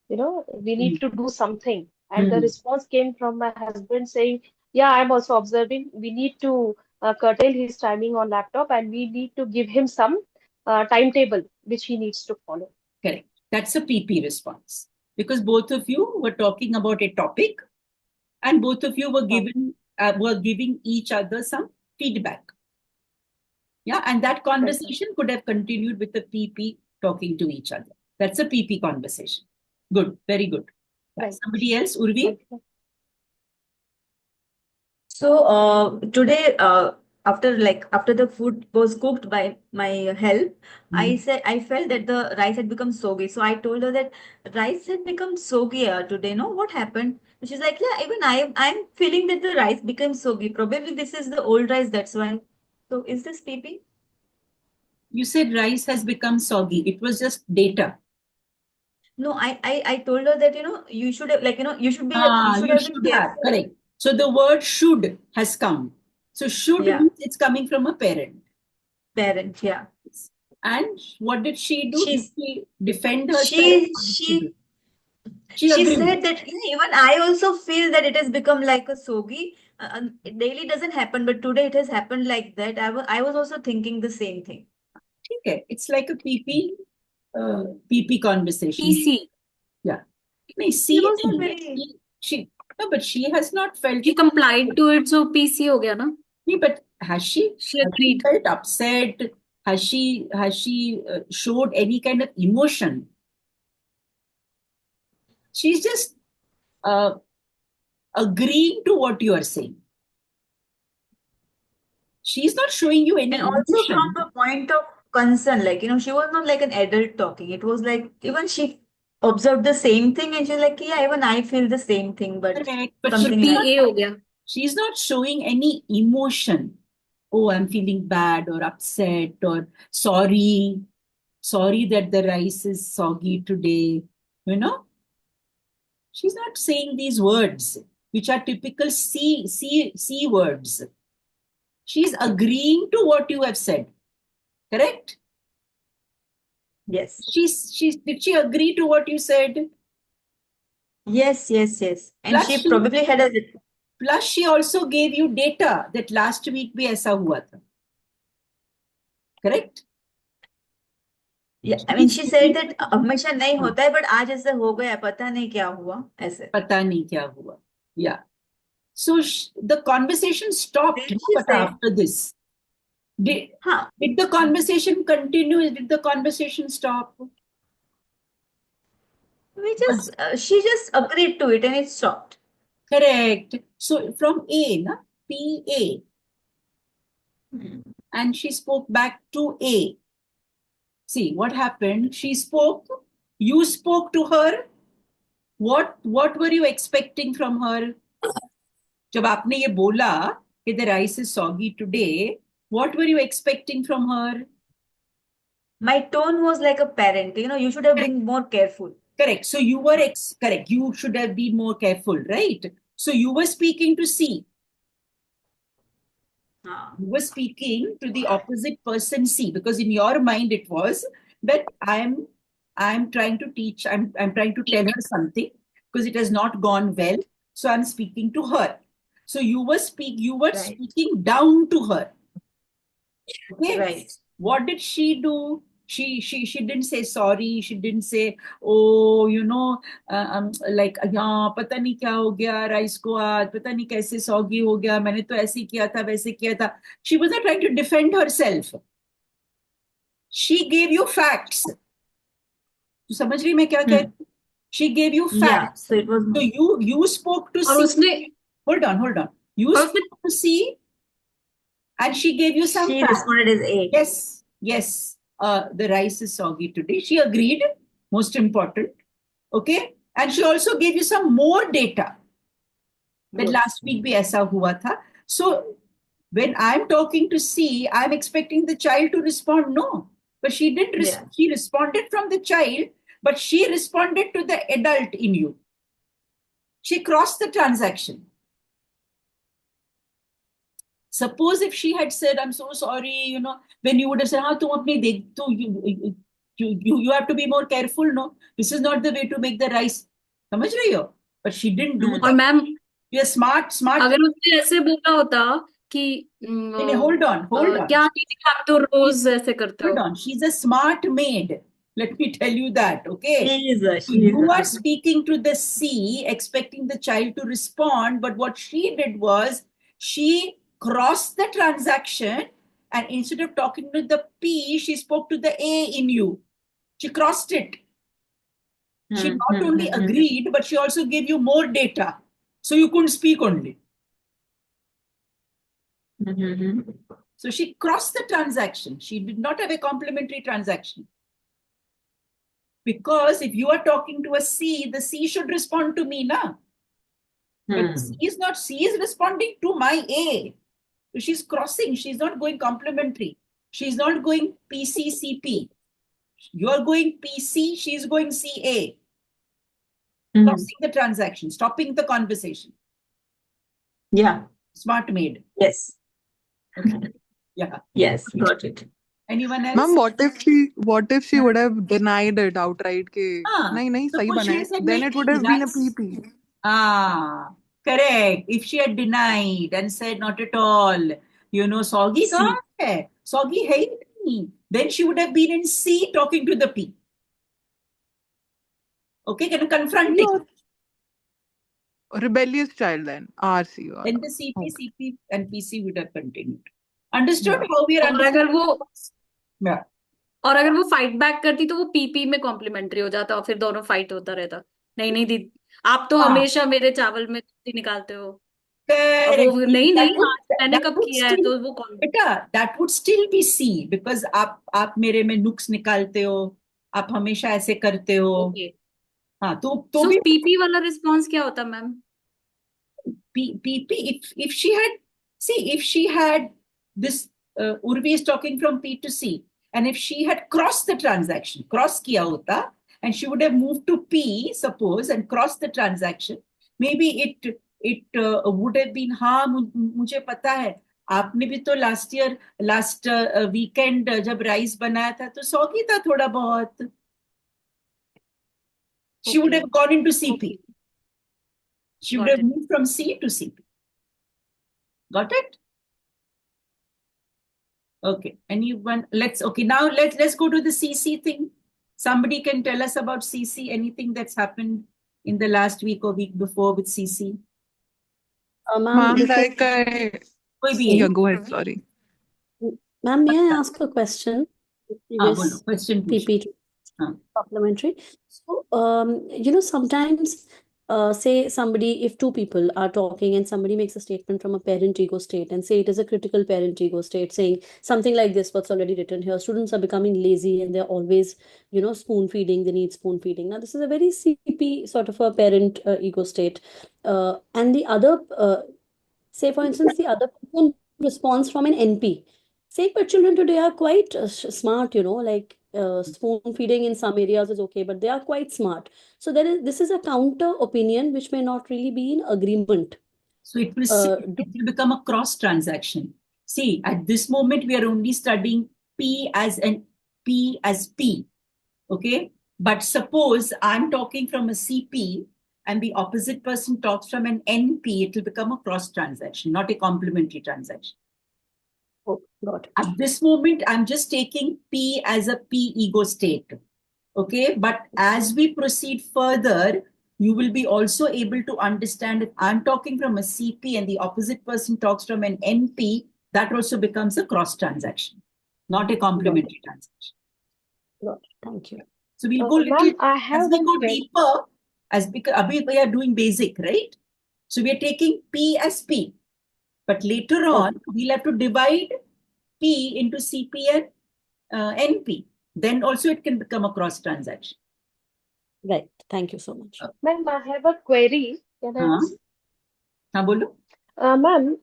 You know, we need to do something. And the response came from my husband saying, yeah, I'm also observing. We need to curtail his timing on laptop and we need to give him some timetable which he needs to follow. Correct. That's a PP response. Because both of you were talking about a topic and both of you were giving each other some feedback. Yeah, and that conversation could have continued with the PP talking to each other. That's a PP conversation. Good, very good. Right. Somebody else, Urvi? So today, after the food was cooked by my help, I felt that the rice had become soggy. So I told her that rice had become soggy today. No, what happened? She's like, yeah, even I'm feeling that the rice became soggy. Probably this is the old rice, that's why. So is this PP? You said rice has become soggy. It was just data. No, I told her that you should have you should have been careful. Correct. So the word should has come. So should means it's coming from a parent. Parent, yeah. And what did she do? Did she defend herself? She said that even I also feel that it has become like a soggy. It daily doesn't happen, but today it has happened like that. I was also thinking the same thing. Okay, it's like a PP conversation. PC. Yeah. But she has not felt. She complied to it, so PC ho gaya na? But has she? She agreed. Has she felt upset? Has she showed any kind of emotion? She's just agreeing to what you are saying. She's not showing you any And also emotion. from the point of concern, she was not like an adult talking. It was like even she observed the same thing and she's like, yeah, even I feel the same thing, but Correct. But something PA ho gaya. she's not showing any emotion. Oh, I'm feeling bad or upset or sorry. Sorry that the rice is soggy today. She's not saying these words, which are typical C words. She's agreeing to what you have said. Correct? Yes. Did she agree to what you said? Yes. And Plus she probably had a... Plus she also gave you data that last week bhi aisa hua tha. Correct? Yeah, I mean, she said that हमेशा नहीं होता है, but आज ऐसा हो गया, पता नहीं क्या हुआ, ऐसे. पता नहीं क्या हुआ. Yeah. So the conversation stopped after this. Did the conversation continue? Did the conversation stop? She just agreed to it and it stopped. Correct. So from A, PA. And she spoke back to A. See, what happened? She spoke, you spoke to her. What were you expecting from her? जब आपने ये बोला कि the rice is soggy today, what were you expecting from her? My tone was like a parent. You should have been more careful. Correct. So you were correct. You should have been more careful, right? So you were speaking to C. You were speaking to the opposite person C, because in your mind it was that I'm trying to teach, I'm trying to tell her something because it has not gone well. So I'm speaking to her. So you were speaking down to her. Okay. Right. What did she do? She didn't say sorry. She didn't say, oh, like, yeah, पता नहीं क्या हो गया rice को आज, पता नहीं कैसे सॉगी हो गया, मैंने तो ऐसे किया था वैसे किया था. She was not trying to defend herself. She gave you facts. तू समझ रही मैं क्या कह रही हूँ? She gave you facts. Yeah, so it was. So you spoke to C. Hold on. You spoke to C, and she gave you some She facts. responded as A. Yes. The rice is soggy today. She agreed. Most important. Okay. And she also gave you some more data. That last week bhi aisa hua tha. So When I'm talking to C, I'm expecting the child to respond no. But she didn't. Yeah. She responded from the child, but she responded to the adult in you. She crossed the transaction. Suppose if she had said, I'm so sorry, then you would have said, you have to be more careful, no? This is not the way to make the rice. समझ रही हो? But she didn't do और that. Ma'am You're smart. अगर उसने ऐसे बोला होता कि नहीं, hold on. क्या दीदी आप तो रोज ऐसे करते Hold हो on. She's a smart maid. Let me tell you that, okay? So She is you a. are speaking to the C, expecting the child to respond, but what she did was she crossed the transaction, and instead of talking to the P, she spoke to the A in you. She crossed it. She not only agreed, but she also gave you more data. So you couldn't speak only. So she crossed the transaction. She did not have a complementary transaction. Because if you are talking to a C, the C should respond to me, na? But C is not, C is responding to my A. So she's crossing, she's not going complementary. She's not going PC, CP. You are going PC, she's going CA. Crossing the transaction, stopping the conversation. Yeah. Smart maid. Yes. Okay. Yeah. Yes. Got it. Anyone else? Ma'am, what if she would have denied it outright ke nahi sahi suppose bana she hai, said, then "Nahi, it would have been a rice." PP. Correct. If she had denied and said not at all, soggy kahan hai? Soggy hai hi nahi. Then she would have been in C talking to the P. Okay, confronting. Rebellious child then, RC. Then the CP, CP and PC would have continued. Understood how we are और अगर वो Yeah. और अगर वो fight back करती तो वो PP में कॉम्प्लीमेंट्री हो जाता और फिर दोनों फाइट होता रहता नहीं नहीं दीदी आप तो हमेशा मेरे चावल में चीनी निकालते हो अब वो Correct. नहीं That नहीं would- आज मैंने that कब would किया है still- तो वो बेटा, that would still be C because आप मेरे में नुक्स निकालते हो, आप हमेशा ऐसे करते हो. ओके हाँ, तो सो भी पीपी वाला रिस्पॉन्स क्या होता ma'am PP, if she had this, Urvi is talking from P to C, and if she had crossed the transaction, cross kiya hota, and she would have moved to P, suppose, and crossed the transaction, maybe it would have been, हाँ मुझे पता है, आपने भी तो last weekend जब rice बनाया था तो सौगी था थोड़ा बहुत. She would have gone into CP. She would have moved from C to CP. Got it? Okay. Anyone? Now let's go to the CC thing. Somebody can tell us about CC, anything that's happened in the last week or week before with CC. Ma'am, Ma'am, like yeah, go ahead, sorry. ma'am, may I ask a question? Previous question PPT supplementary. So, sometimes, say somebody, if two people are talking and somebody makes a statement from a parent ego state and say it is a critical parent ego state, saying something like this, what's already written here, students are becoming lazy and they're always, spoon feeding, they need spoon feeding. Now, this is a very CP sort of a parent ego state. And the other, say for instance, the other person responds from an NP. Say, but children today are quite smart, like spoon feeding in some areas is okay, but they are quite smart. So this is a counter opinion which may not really be in agreement. So it will become a cross transaction. See, at this moment, we are only studying P as P. Okay. But suppose I'm talking from a CP and the opposite person talks from an NP, it will become a cross transaction, not a complementary transaction. Oh, got it. At this moment, I'm just taking P as a P ego state. Okay. But as we proceed further, you will be also able to understand if I'm talking from a CP and the opposite person talks from an NP, that also becomes a cross transaction, not a complementary transaction. Got it. Thank you. So we'll go Ma'am, I have as we one go question. deeper, abhi we are doing basic, right? So we are taking P as P. But later on, we'll have to divide P into CP and NP. Then also it can become a cross transaction. Right. Thank you so much. Ma'am, I have a query. Can I ask? हाँ बोलो. Ma'am,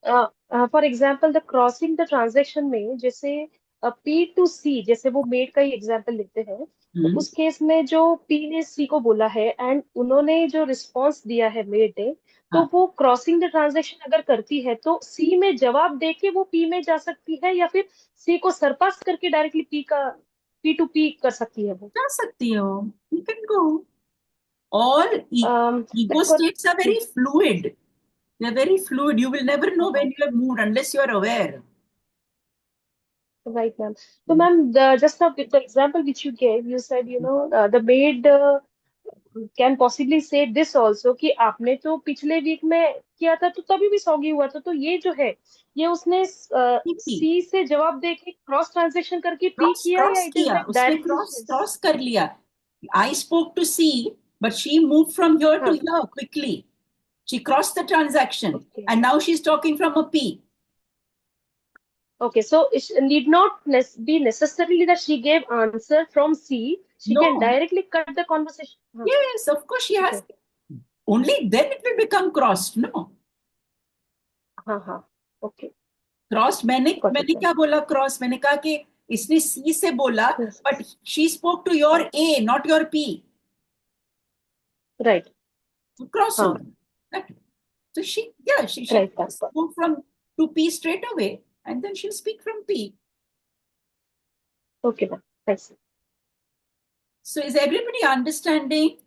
for example the crossing the transaction में जैसे P to सी, जैसे वो made का ही example लेते हैं, तो उस केस में जो पी ने सी को बोला है एंड उन्होंने जो रिस्पॉन्स दिया है मेड ने, तो वो क्रॉसिंग द ट्रांजेक्शन अगर करती है तो सी में जवाब देके वो पी में जा सकती है, या फिर सी को सरपास करके डायरेक्टली पी टू पी कर सकती है वो? जा सकती हो, you can go. All ego like states are very fluid. They're very fluid. You will never know when you have moved unless you are aware. Right, ma'am. So, ma'am, just the example which you gave, you said, the maid can possibly say this also कि आपने तो पिछले week में किया था तो तभी भी सॉगी हुआ था, तो ये जो है ये उसने सी से जवाब दे के क्रॉस ट्रांजेक्शन करके पी किया, या इट इज लाइक उसने क्रॉस कर लिया. I spoke to C, but she moved from here to here quickly. She crossed the transaction, and now she's talking from a P. Okay, so it need not be necessarily that she gave answer from C. She can directly cut the conversation. Yes, of course she has. Only then it will become crossed, no? Okay. Crossed, मैंने क्या बोला cross? मैंने कहा कि इसने C से बोला, but she spoke to your A, not your P. Right. Cross over. So she spoke from to P straight away, and then she'll speak from P. Okay, ma'am. Thanks. So is everybody understanding?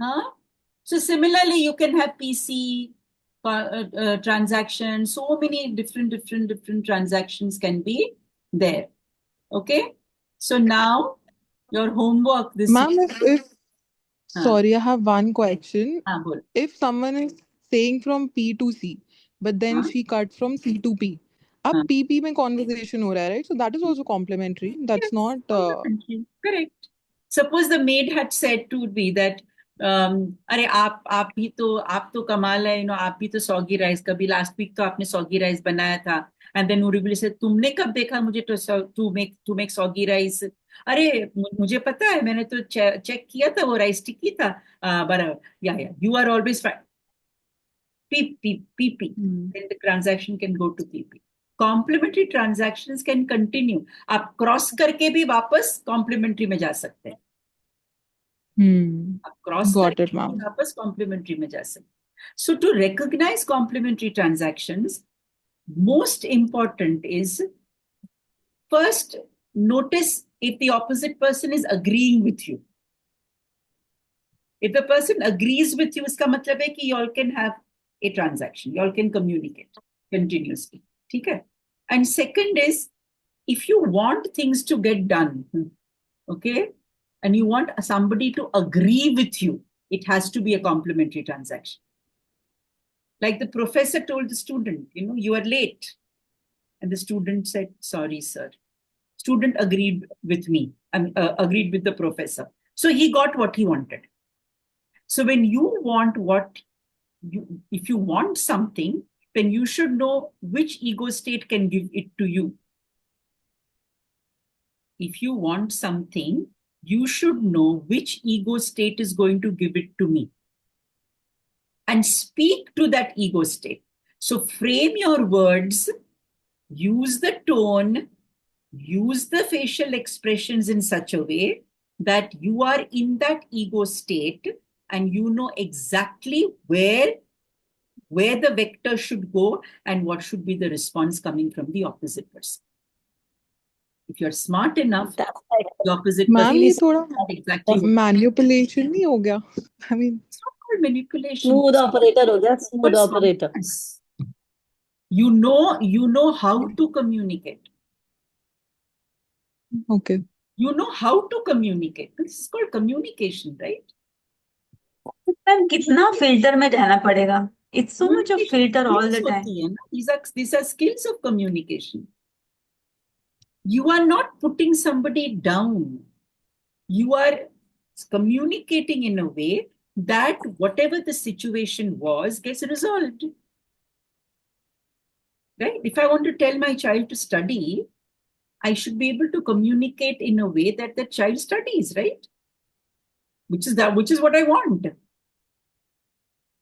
Huh? So similarly, you can have PC transactions. So many different transactions can be there. Okay. So now your homework this Ma'am, sorry, I have one question. If someone is saying from P to C, but then she cut from C to P, अब PP में conversation हो रहा है, right? So that is also complementary. That's not. Correct. Suppose the maid had said to me that, अरे आप तो कमाल है, आप भी तो सॉगी राइस, कभी लास्ट वीक तो आपने सॉगी राइस बनाया था, and then Uribili said, तुमने कब देखा मुझे to make soggy rice? अरे मुझे पता है, मैंने तो चेक किया था, वो राइस टिक्की था. But you are always fine. PP. Then the transaction can go to PP. Complementary transactions can continue. आप क्रॉस करके भी वापस कॉम्प्लीमेंट्री में जा सकते हैं. आप क्रॉस करके वापस कॉम्प्लीमेंट्री में जा सकते हैं. So to recognize complementary transactions, most important is first notice if the opposite person is agreeing with you. If the person agrees with you, इसका मतलब है कि you all can have a transaction. You all can communicate continuously. Okay? And second is, if you want things to get done, okay, and you want somebody to agree with you, it has to be a complementary transaction. Like the professor told the student, you are late. And the student said, sorry, sir. Student agreed with me and agreed with the professor. So he got what he wanted. So when you want if you want something, then you should know which ego state can give it to you. If you want something, you should know which ego state is going to give it to me. And speak to that ego state. So frame your words, use the tone, use the facial expressions in such a way that you are in that ego state and you know exactly where the vector should go and what should be the response coming from the opposite person. If you're smart enough, the opposite person is not exactly manipulation नहीं हो गया. I mean, it's not called manipulation. Smooth operator हो गया, smooth operator. You know how to communicate. Okay. You know how to communicate. This is called communication, right? Ma'am कितना filter में रहना पड़ेगा? It's so much of filter all the time. These are skills of communication. You are not putting somebody down. You are communicating in a way that whatever the situation was gets resolved. Right? If I want to tell my child to study, I should be able to communicate in a way that the child studies, right? Which is what I want.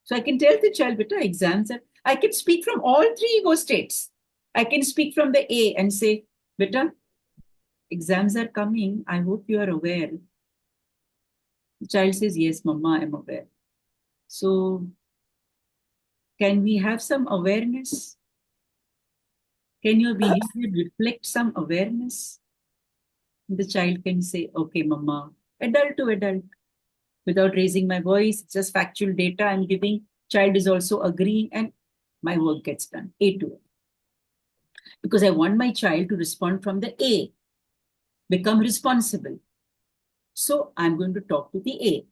So I can tell the child, beta, exams are, I can speak from all three ego states. I can speak from the A and say, Beta, exams are coming. I hope you are aware. The child says, yes, Mama, I'm aware. So, can we have some awareness? Can your behavior reflect some awareness? The child can say, okay, Mama, adult to adult, without raising my voice, just factual data I'm giving. Child is also agreeing and my work gets done, A to A. Because I want my child to respond from the A, become responsible. So I'm going to talk to the A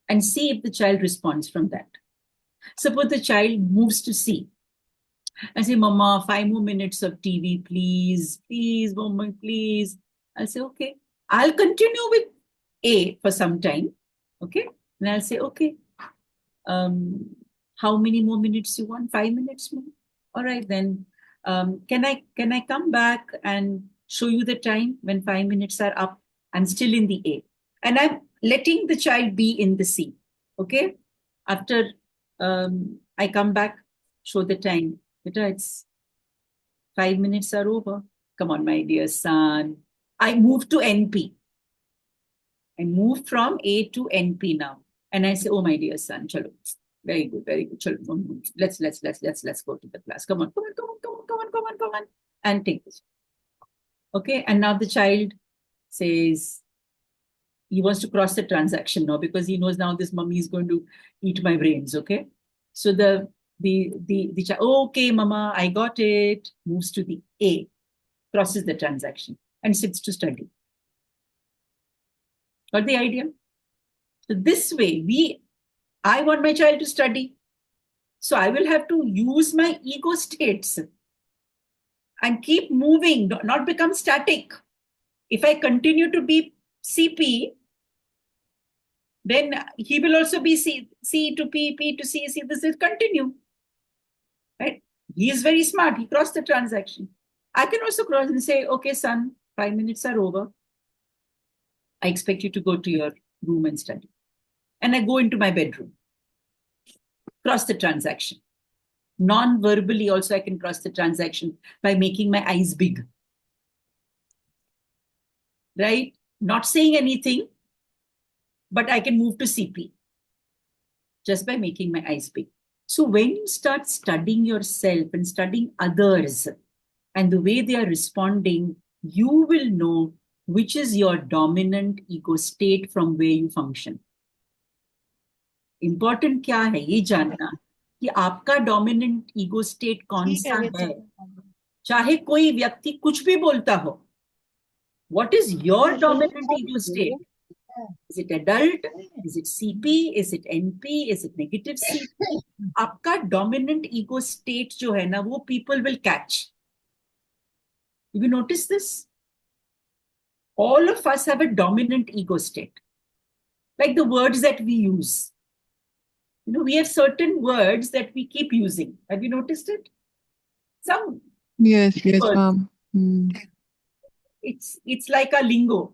and see if the child responds from that. Suppose the child moves to C. I say, Mama, 5 more minutes of TV, please. Please, Mama, please. I'll say, okay. I'll continue with A for some time. Okay. And I'll say, okay. How many more minutes you want? 5 minutes more. All right, then. Can I come back and show you the time when 5 minutes are up? I'm still in the A. And I'm letting the child be in the C. Okay. After I come back, show the time. It's 5 minutes are over. Come on, my dear son. I move to NP. I move from A to NP now. And I say, oh, my dear son, chalo. Very good, very good. Chalo. Let's go to the class. Come on. And take this. Okay. And now the child says, he wants to cross the transaction now because he knows now this mummy is going to eat my brains. Okay. So the child, okay, Mama, I got it, moves to the A, crosses the transaction and sits to study. Got the idea? So this way, I want my child to study. So I will have to use my ego states and keep moving, not become static. If I continue to be CP, then he will also be C to P, P to C. This will continue. Right? He is very smart. He crossed the transaction. I can also cross and say, okay, son, 5 minutes are over. I expect you to go to your room and study. And I go into my bedroom. Cross the transaction. Non-verbally also I can cross the transaction by making my eyes big. Right? Not saying anything, but I can move to CP just by making my eyes big. So when you start studying yourself and studying others and the way they are responding, you will know which is your dominant ego state from where you function. Important क्या है ये जानना कि आपका dominant ego state कौन सा है. चाहे कोई व्यक्ति कुछ भी बोलता हो. What is your dominant ego state? Is it adult? Is it CP? Is it NP? Is it negative CP? आपका dominant ego state जो है ना वो people will catch. Have you noticed this? All of us have a dominant ego state. Like the words that we use. You know, we have certain words that we keep using. Have you noticed it? Some Yes, words. ma'am. It's like a lingo,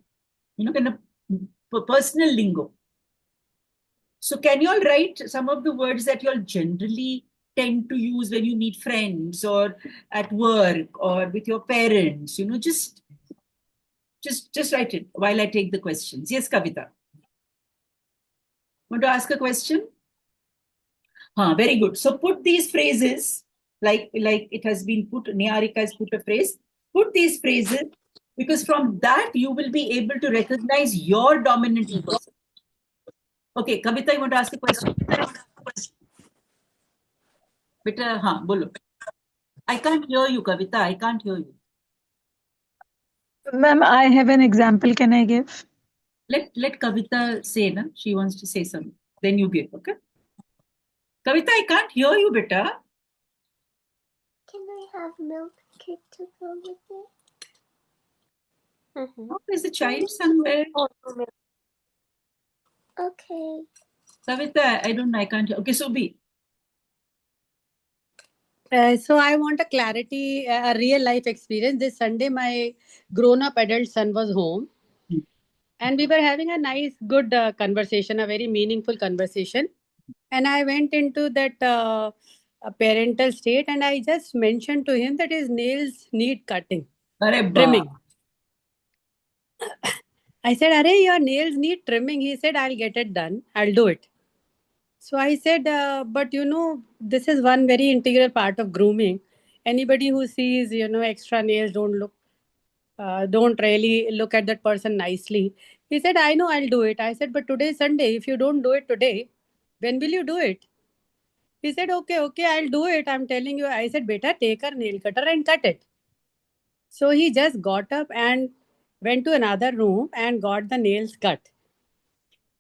you know, kind of personal lingo. So can you all write some of the words that you all generally tend to use when you meet friends or at work or with your parents? You know, just write it while I take the questions. Yes, Kavita. Want to ask a question? Very good. So put these phrases like it has been put. Niharika has put a phrase. Put these phrases because from that you will be able to recognize your dominant ego. Okay, Kavita, you want to ask a question? Beta, bolo. I can't hear you, Kavita. I can't hear you. Ma'am, I have an example. Can I give? Let Kavita say, na? She wants to say something. Then you give, okay? Kavita, I can't hear you, beta. Can I have milk cake to go with it? Oh, there's a child somewhere. Okay. Kavita, I don't know. I can't hear. Okay, so be. So I want a clarity, a real life experience. This Sunday, my grown-up adult son was home. And we were having a nice, good conversation, a very meaningful conversation. And I went into that a parental state, and I just mentioned to him that his nails need cutting, Arey trimming. baap. I said, Arey, your nails need trimming. He said, I'll get it done. I'll do it. So I said, but this is one very integral part of grooming. Anybody who sees, extra nails don't really look at that person nicely. He said, I know, I'll do it. I said, but today is Sunday. If you don't do it today, when will you do it? He said, okay, I'll do it. I'm telling you. I said, beta, take a nail cutter and cut it. So he just got up and went to another room and got the nails cut.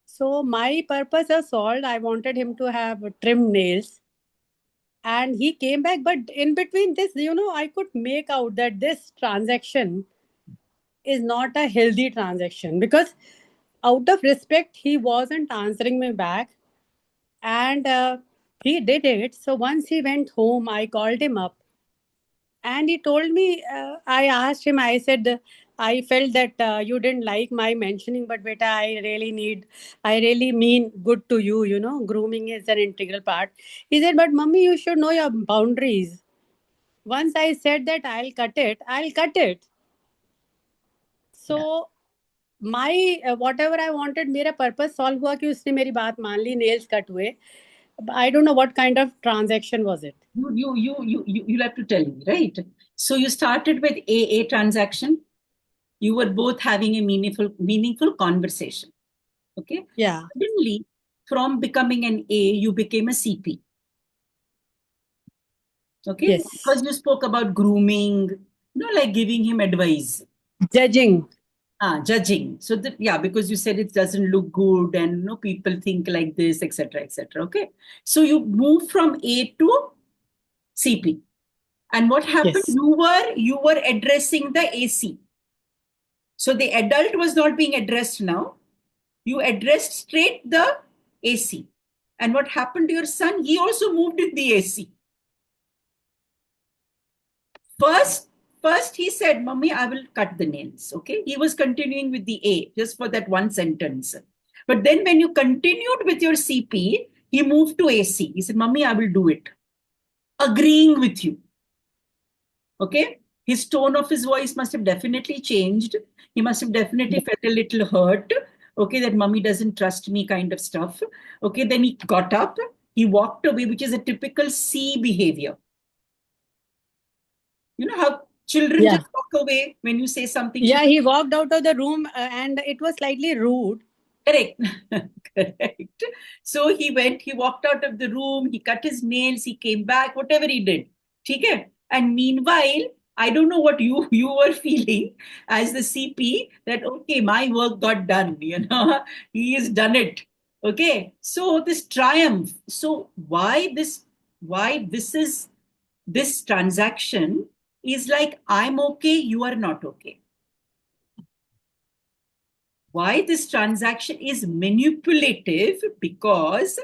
So my purpose was solved. I wanted him to have trimmed nails. And he came back. But in between this, I could make out that this transaction is not a healthy transaction, because out of respect, he wasn't answering me back. And he did it. So once he went home, I called him up. And he told me, I asked him, I said, I felt that you didn't like my mentioning, but beta, I really mean good to you, grooming is an integral part. He said, but mummy, you should know your boundaries. Once I said that I'll cut it. So my whatever I wanted, मेरा purpose solve हुआ कि उसने मेरी बात मान ली, nails cut हुए. I don't know what kind of transaction was it. You'll have to tell me, right? So you started with AA transaction. You were both having a meaningful conversation. Okay? Yeah. Suddenly, from becoming an A, you became a CP. Okay? Yes. Because you spoke about grooming, like giving him advice. Judging. Judging. So because you said it doesn't look good and people think like this, etc., etc. Okay. So you move from A to CP. And what happened? Yes. You were addressing the AC. So the adult was not being addressed now. You addressed straight the AC. And what happened to your son? He also moved in the AC. First he said, Mummy, I will cut the nails. Okay. He was continuing with the A just for that one sentence. But then when you continued with your CP, he moved to AC. He said, Mummy, I will do it. Agreeing with you. Okay. His tone of his voice must have definitely changed. He must have definitely felt a little hurt. Okay. That mummy doesn't trust me kind of stuff. Okay. Then he got up. He walked away, which is a typical C behavior. You know how children just walk away when you say something? Yeah, he walked out of the room and it was slightly rude. Correct. Correct. So he walked out of the room, he cut his nails, he came back, whatever he did. Okay? And meanwhile, I don't know what you were feeling as the CP, that, okay, my work got done, he has done it. Okay? So this triumph. So why this transaction is like, I'm okay, you are not okay. Why this transaction is manipulative? Because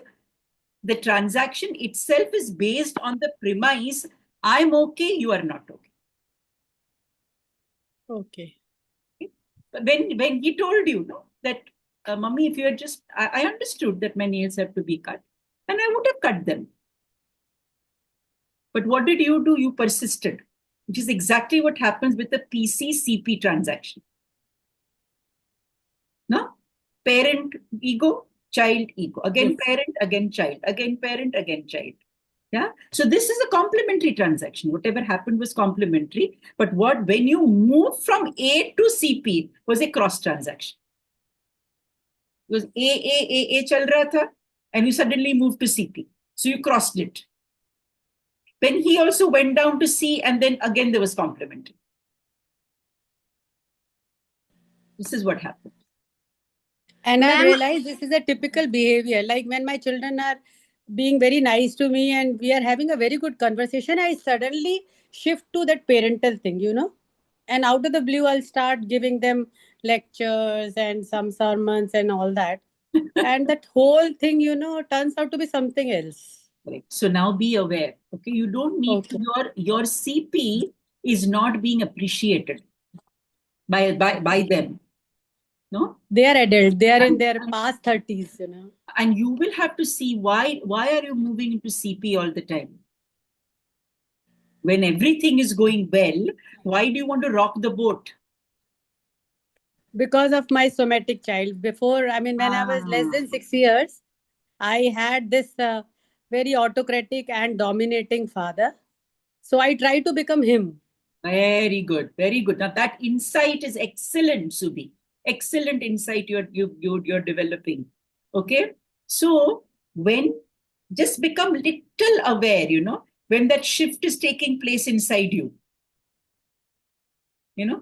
the transaction itself is based on the premise, I'm okay, you are not okay. Okay. When he told you, that, Mummy, if you had just, I understood that my nails have to be cut, and I would have cut them. But what did you do? You persisted, which is exactly what happens with the PC-CP transaction. No? Parent ego, child ego. Again parent, again child. Again parent, again child. Yeah. So this is a complementary transaction. Whatever happened was complementary. But when you move from A to CP was a cross transaction. It was A chal raha tha, and you suddenly moved to CP. So you crossed it. Then he also went down to C, and then again there was complementary. This is what happened. And I realized this is a typical behavior. Like when my children are being very nice to me and we are having a very good conversation, I suddenly shift to that parental thing, And out of the blue, I'll start giving them lectures and some sermons and all that. And that whole thing, turns out to be something else. Right. So now be aware. Okay. You don't need your CP is not being appreciated by them. No? They are adult. They are in their past 30s, And you will have to see why are you moving into CP all the time? When everything is going well, why do you want to rock the boat? Because of my somatic child. Before, I mean, when I was less than 6 years, I had this very autocratic and dominating father. So I try to become him. Very good, very good. Now that insight is excellent, Subi. Excellent insight you're developing. Okay, so when just become little aware, when that shift is taking place inside you.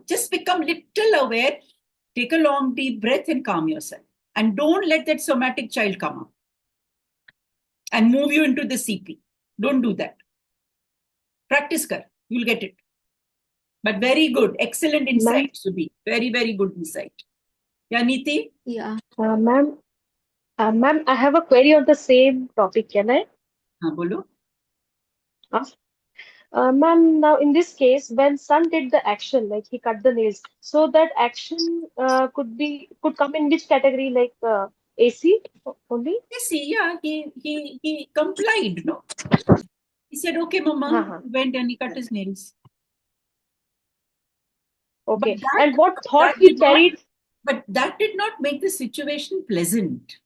Just become little aware. Take a long deep breath and calm yourself, and don't let that somatic child come up and move you into the CP. Don't do that. Practice kar, you'll get it. But very good, excellent insight, Subi. Very, very good insight. Yeah, Neeti? Yeah. Ma'am, I have a query on the same topic. Can I? Bolo. Ma'am, now in this case, when son did the action, like he cut the nails, so that action could come in which category, like AC only? AC, yeah, he complied, no? He said, okay, Mama, went and he cut his nails. Okay. But And what thought he carried? But that did not make the situation pleasant.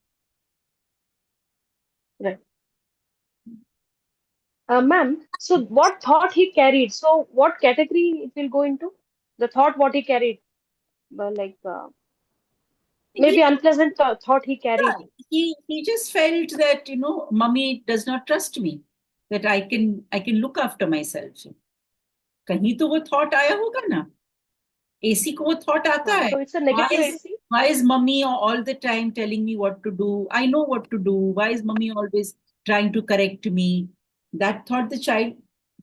Right. Ma'am, so what thought he carried? So what category it will go into? The thought what he carried? Maybe unpleasant thought he carried. Yeah, he just felt that, Mummy does not trust me, that I can look after myself. कहीं तो वो thought आया होगा ना. AC को वो thought आता है. So it's a negative AC? Why is Mummy all the time telling me what to do? I know what to do. Why is Mummy always trying to correct me? That thought the child,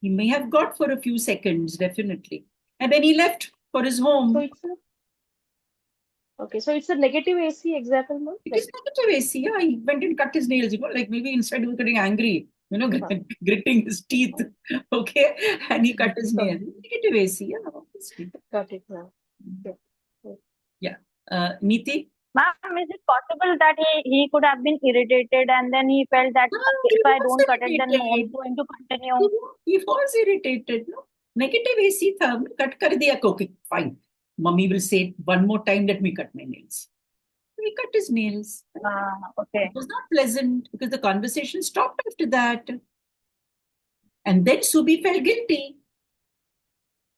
he may have got for a few seconds, definitely. And then he left for his home. So it's a negative AC example, ma'am? It is negative AC, yeah. He went and cut his nails, like maybe instead he was getting angry, gritting his teeth, okay? And he cut his nails. Negative AC, yeah, obviously. Got it, ma'am. Yeah. Neeti? Ma'am, is it possible that he could have been irritated and then he felt that if I don't cut it, then no one is going to continue? He was irritated, no? Negative AC tha, cut kar diya, okay, fine. Mummy will say one more time, let me cut my nails. He cut his nails. Okay. It was not pleasant because the conversation stopped after that. And then Subi felt guilty.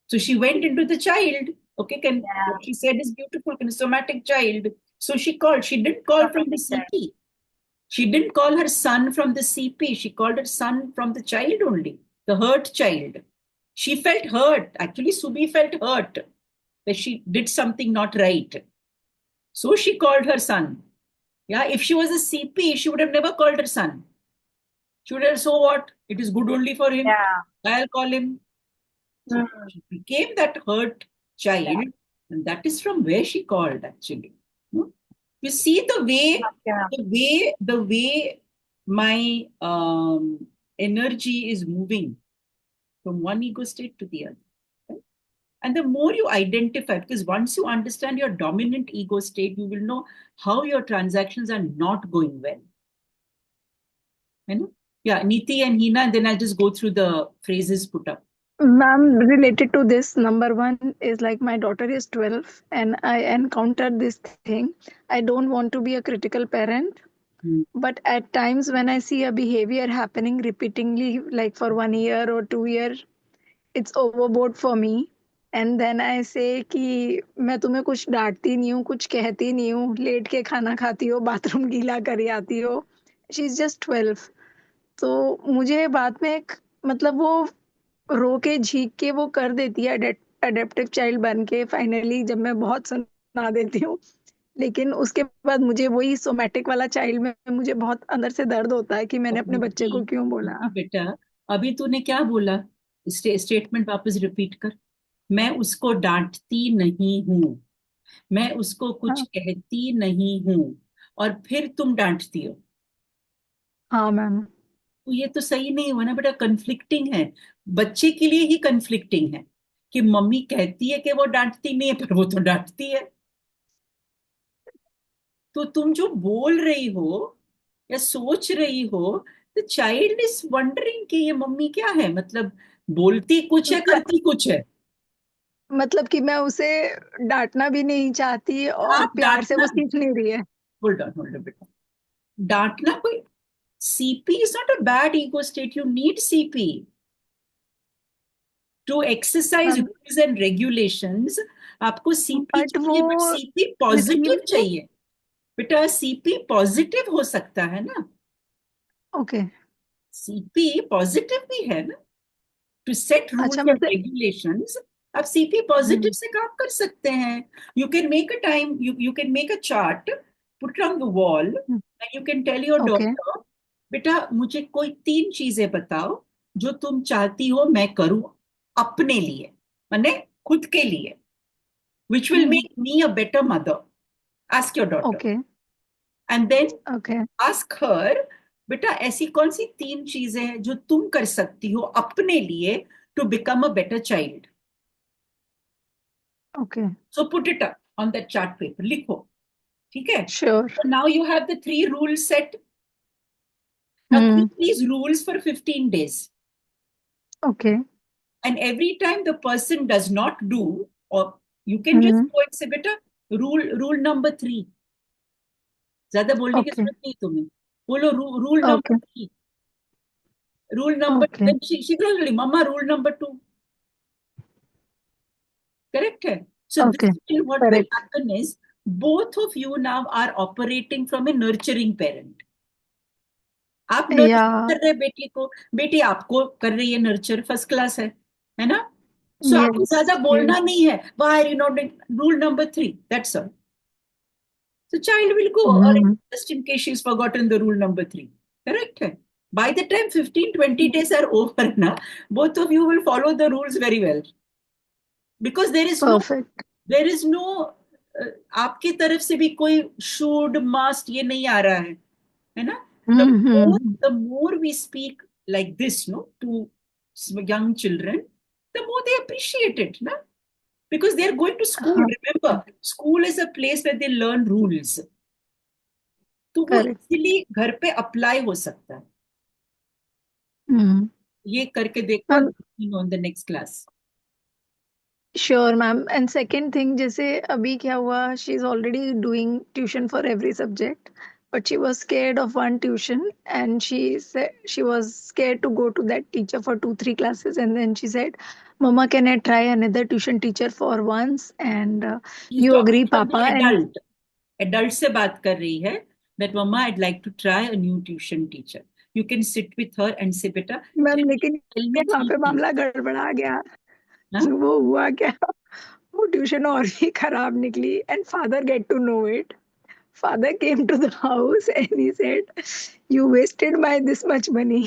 So she went into the child. Okay, what she said is beautiful, somatic child. So she called. She didn't call from the CP. She didn't call her son from the CP. She called her son from the child only, the hurt child. She felt hurt. Actually, Subi felt hurt that she did something not right. So she called her son. Yeah, if she was a CP, she would have never called her son. She would have, so what? It is good only for him. Yeah. I'll call him. So she became that hurt child, and that is from where she called, actually. You see the way my energy is moving from one ego state to the other. Right? And the more you identify, because once you understand your dominant ego state, you will know how your transactions are not going well. Yeah, Neeti and Hina, and then I'll just go through the phrases put up. Ma'am, related to this, number one is like my daughter is 12 and I encountered this thing. I don't want to be a critical parent, but at times when I see a behavior happening repeatedly, like for 1 year or 2 years, it's overboard for me. And then I say कि मैं तुम्हें कुछ डांटती नहीं हूँ, कुछ कहती नहीं हूँ, लेट के खाना खाती हो, बाथरूम गीला कर आती हो. She's just 12. तो मुझे बाद में मतलब वो रो के झीक के वो कर देती है अडेप्टिव चाइल्ड बन के फाइनली जब मैं बहुत सुना देती हूँ, लेकिन उसके बाद मुझे वही सोमैटिक वाला चाइल्ड में मुझे बहुत अंदर से दर्द होता है कि मैंने अपने बच्चे को क्यों बोला. बेटा अभी तूने क्या बोला, स्टेटमेंट वापस रिपीट कर. मैं उसको डांटती नहीं हूँ, मैं उसको कुछ कहती नहीं हूँ, और फिर तुम डांटती हो. हाँ मैम. तो ये तो सही नहीं हुआ ना बेटा, कन्फ्लिक्टिंग है. बच्चे के लिए ही कन्फ्लिक्टिंग है कि मम्मी कहती है कि वो डांटती नहीं है, पर वो तो डांटती है. तो तुम जो बोल रही हो या सोच रही हो, द चाइल्ड इज वंडरिंग कि ये मम्मी क्या है, मतलब बोलती कुछ है, करती कुछ है। मतलब कि मैं उसे डांटना भी नहीं चाहती और आप प्यार से वो डांटना, सीख नहीं रही है। होल्ड ऑन बेटा, डांटना कोई, CP is not a bad ego state, you need CP to exercise ma'am rules and regulations. आपको सीपी बट वो चाहिए, बट सीपी रिसीव पॉजिटिव चाहिए बेटा, सीपी पॉजिटिव हो सकता है ना, ओके। सीपी पॉजिटिव भी है ना, टू सेट अच्छा रूल्स एंड मतलब रेगुलेशंस। आप सीपी पॉजिटिव से काम कर सकते हैं। You can make a time, you can make a chart, put on the wall, and you can tell your okay doctor, बेटा मुझे कोई 3 चीजें बताओ जो तुम चाहती हो मैं करूं अपने लिए, माने खुद के लिए, which will make me a better mother. Ask your daughter. Okay And then okay ask her, बेटा ऐसी कौन सी 3 चीजें हैं जो तुम कर सकती हो अपने लिए to become a better child. Okay So put it up on that chart paper. लिखो, ठीक है? Sure. So now you have the 3 rules set. Now keep these rules for 15 days. Okay And every time the person does not do, or you can just go and say, बेटा rule number 3. ज्यादा बोलने की okay जरूरत नहीं तुम्हें, बोलो rule okay number 3, rule number, okay then she goes, mama, rule number 2. Correct hai? So this okay will, what will correct. happen is both of you now are operating from a nurturing parent. आप या nurture कर रहे बेटी को, बेटी आपको कर रही है नर्चर, फर्स्ट क्लास है ना? सो आपको यस ज्यादा यस बोलना नहीं है, why are you not doing rule number 3, that's all. So child will go, or just in case she's forgotten the rule number 3. Correct hai? By the time 15-20 days are over na, both of you will follow the rules very well. Because perfect. there is no आपकी तरफ से भी कोई should, must ये नहीं आ रहा है ना? The more we speak like this, no, to young children, the more they appreciate it, na? Because they are going to school. हाँ Remember, school is a place where they learn rules. तो वो correct. Easily घर पे apply हो सकता है। ये करके देखो ma'am in the next class. Sure ma'am. And second thing, जैसे अभी क्या हुआ, she is already doing tuition for every subject, but she was scared of one tuition, and she said she was scared to go to that teacher for 2 3 classes, and then she said, mama, can I try another tuition teacher for once? And you agree, papa? And adult से बात कर रही है, that mama I'd like to try a new tuition teacher. You can sit with her and say, बेटा ma'am लेकिन tell me वहां 3 पे things. मामला गड़बड़ा गया। हाँ? वो हुआ क्या, वो ट्यूशन और भी खराब निकली, and father get to know it. Father came to the house and he said, you wasted my this much money.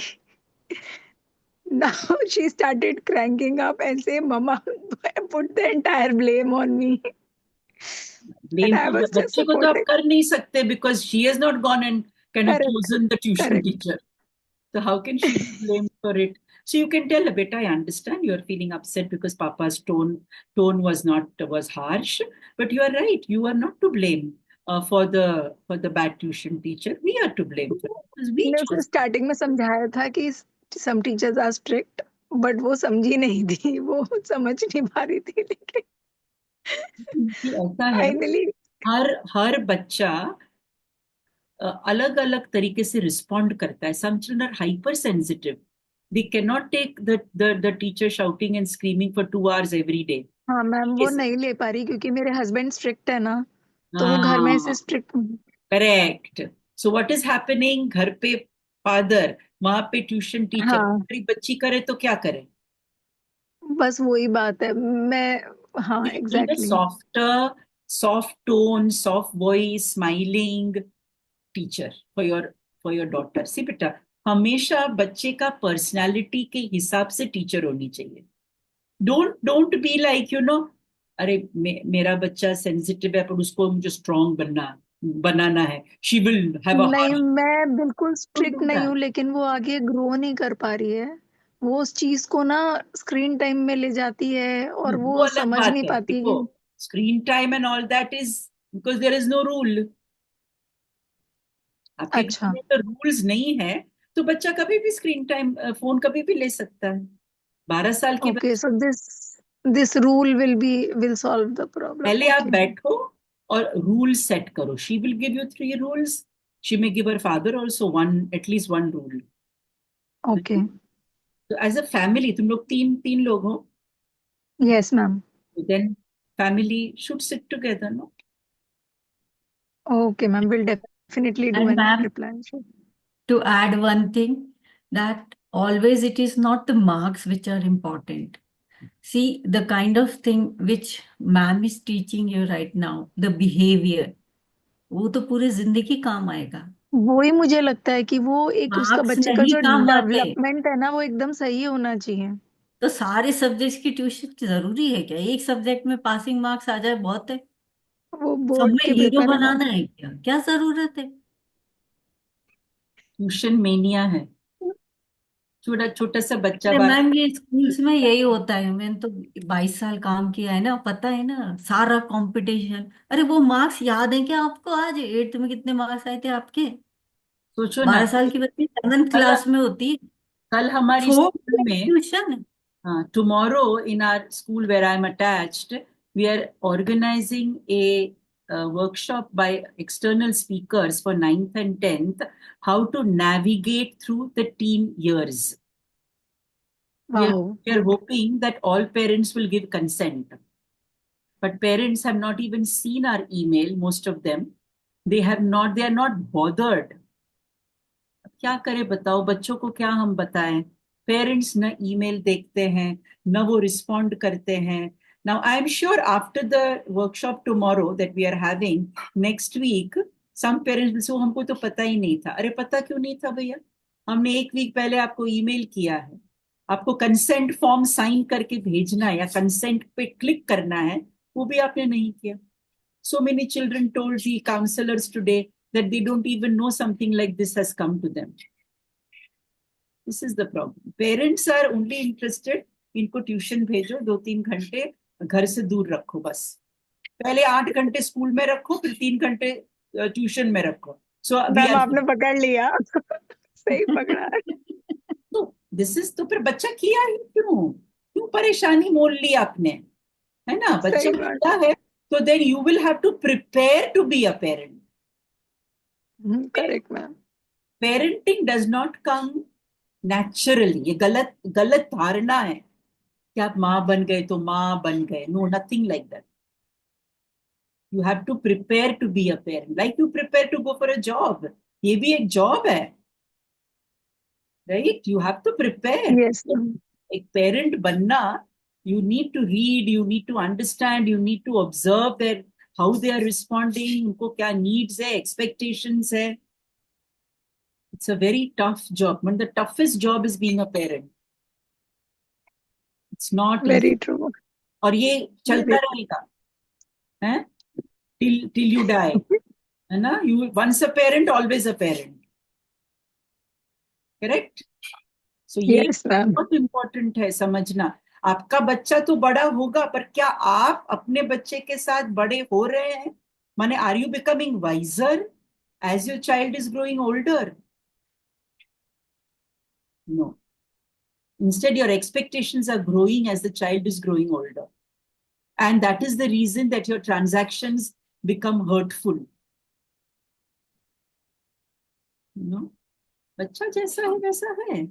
Now she started cranking up and say, mama, put the entire blame on me. And Blame I तो was just बच्चे को तो आप supporting. कर नहीं सकते, because she has not gone and kind of Correct, chosen the tuition correct. teacher. So how can she be blamed for it? So you can tell her, beta, I understand you're feeling upset because Papa's tone was harsh, but you are right. You are not to blame for the bad tuition teacher. We are to blame for it because we मैंने उसे chose. Starting में समझाया था कि some teachers are strict, but वो समझी नहीं थी, वो समझ नहीं पा रही थी, लेकिन कि ऐसा है, फाइनली हर बच्चा अलग अलग तरीके से रिस्पॉन्ड करता है. Some children are hypersensitive. They cannot take the teacher shouting and screaming for 2 hours every day. हाँ मैम वो नहीं ले पा रही क्योंकि मेरे हस्बैंड स्ट्रिक्ट है ना, तो वो घर में ऐसे हाँ, strict. Correct. So what is happening, घर पे फादर, वहां पे ट्यूशन टीचर, हाँ हमारी बच्ची करे तो क्या करे? बस वही बात है। मैं हाँ You need a exactly soft tone, soft voice, smiling teacher for your daughter. सी बेटा, हमेशा बच्चे का पर्सनालिटी के हिसाब से टीचर होनी चाहिए. डोंट बी लाइक अरे मेरा बच्चा सेंसिटिव है पर उसको मुझे स्ट्रांग बनाना है, शी विल हैव अ नहीं, हार्श. मैं बिल्कुल डोंट स्ट्रिक्ट डू नहीं दैट. हूँ, लेकिन वो आगे ग्रो नहीं कर पा रही है। वो उस चीज को ना स्क्रीन टाइम में ले जाती है और वो वो अलग समझ बात नहीं है. पाती देखो, कि screen time and all that is because there is no rule. आपके घर अच्छा में अगर रूल्स नहीं है तो बच्चा कभी भी स्क्रीन टाइम फोन कभी भी ले सकता है. 12 साल की Okay, so this rule will solve the problem. पहले आप Okay. बैठो और रूल सेट करो. She will give you 3 rules. She may give her father also at least one rule. Okay. So as a family, तुम लोग तीन लोग हो. Yes, ma'am. Then family should sit together, no? Okay, ma'am. We'll definitely do And and ma'am, reply. to add one thing, that always it is not the marks which are important. See, the kind of thing which ma'am is teaching you right now, the behavior, वो तो पूरी जिंदगी काम आएगा. वही मुझे लगता है कि वो एक उसका मार्क्स बच्चे का नहीं जो काम आते. डेवलपमेंट है ना वो एकदम सही होना चाहिए. तो सारे सब्जेक्ट्स की ट्यूशन जरूरी है क्या? एक सब्जेक्ट में पासिंग मार्क्स आ जाए बहुत है. वो सब बोर्ड में के हीरो पेपर है ना. बनाना है क्या? क्या जरूरत है? ट्यूशन मेनिया है. छोटा छोटा सा बच्चा अरे बार मैम, ये स्कूल्स में यही होता है. मैंने तो 22 साल काम किया है ना, पता है ना, सारा कंपटीशन. अरे वो मार्क्स याद है क्या आपको? आज 8th में कितने मार्क्स आए थे आपके? सोचो ना. 12 साल की बच्ची 7th कल क्लास में होती है. कल हमारी छोड़ स्कूल में tuition. tomorrow in our school where I'm attached, we are organizing a workshop by external speakers for 9th and 10th, how to navigate through the teen years. Wow. We are hoping that all parents will give consent. But parents have not even seen our email, most of them. They are not bothered. क्या करें बताओ, बच्चों को क्या हम बताएं. Parents न email देखते हैं, न वो रिस्पॉन्ड करते हैं. Now I am sure after the workshop tomorrow that we are having next week, some parents से हमको तो पता ही नहीं था. अरे पता क्यों नहीं था भैया? हमने 1 वीक पहले आपको ईमेल किया है. आपको कंसेंट फॉर्म साइन करके भेजना है या कंसेंट पे क्लिक करना है, वो भी आपने नहीं किया. So many children told the counselors today that they don't even know something like this has come to them. This is the problem. Parents are only interested, इनको ट्यूशन भेजो 2-3 घंटे, घर से दूर रखो बस. पहले 8 घंटे स्कूल में रखो, फिर 3 घंटे ट्यूशन में रखो. So मैम आपने पकड़ लिया. सही पकड़ा है. तो this is, तो फिर बच्चा किया ही क्यों परेशानी मोल ली आपने, है ना? बच्चा किया है तो then you will have to prepare to be a parent. Correct, ma'am. Parenting does not come naturally. ये गलत धारणा है कि आप माँ बन गए तो माँ बन गए. No, nothing like that. You have to prepare to be a parent, like you prepare to go for a job. ये भी एक job है, right? You have to prepare. Yes, ma'am. एक parent बनना, you need to read, you need to understand, you need to observe their how they are responding, उनको क्या needs है, expectations है. It's a very tough job. But the toughest job is being a parent. It's not very easy. true. और ये चलता रहेगा, हैं? Till you die, है ना? You once a parent, always a parent. Correct? So ये बहुत important है समझना. आपका बच्चा तो बड़ा होगा, पर क्या आप अपने बच्चे के साथ बड़े हो रहे हैं? माने, are you becoming wiser as your child is growing older? No. Instead, your expectations are growing as the child is growing older. And that is the reason that your transactions become hurtful. You know? बच्चा जैसा है वैसा है.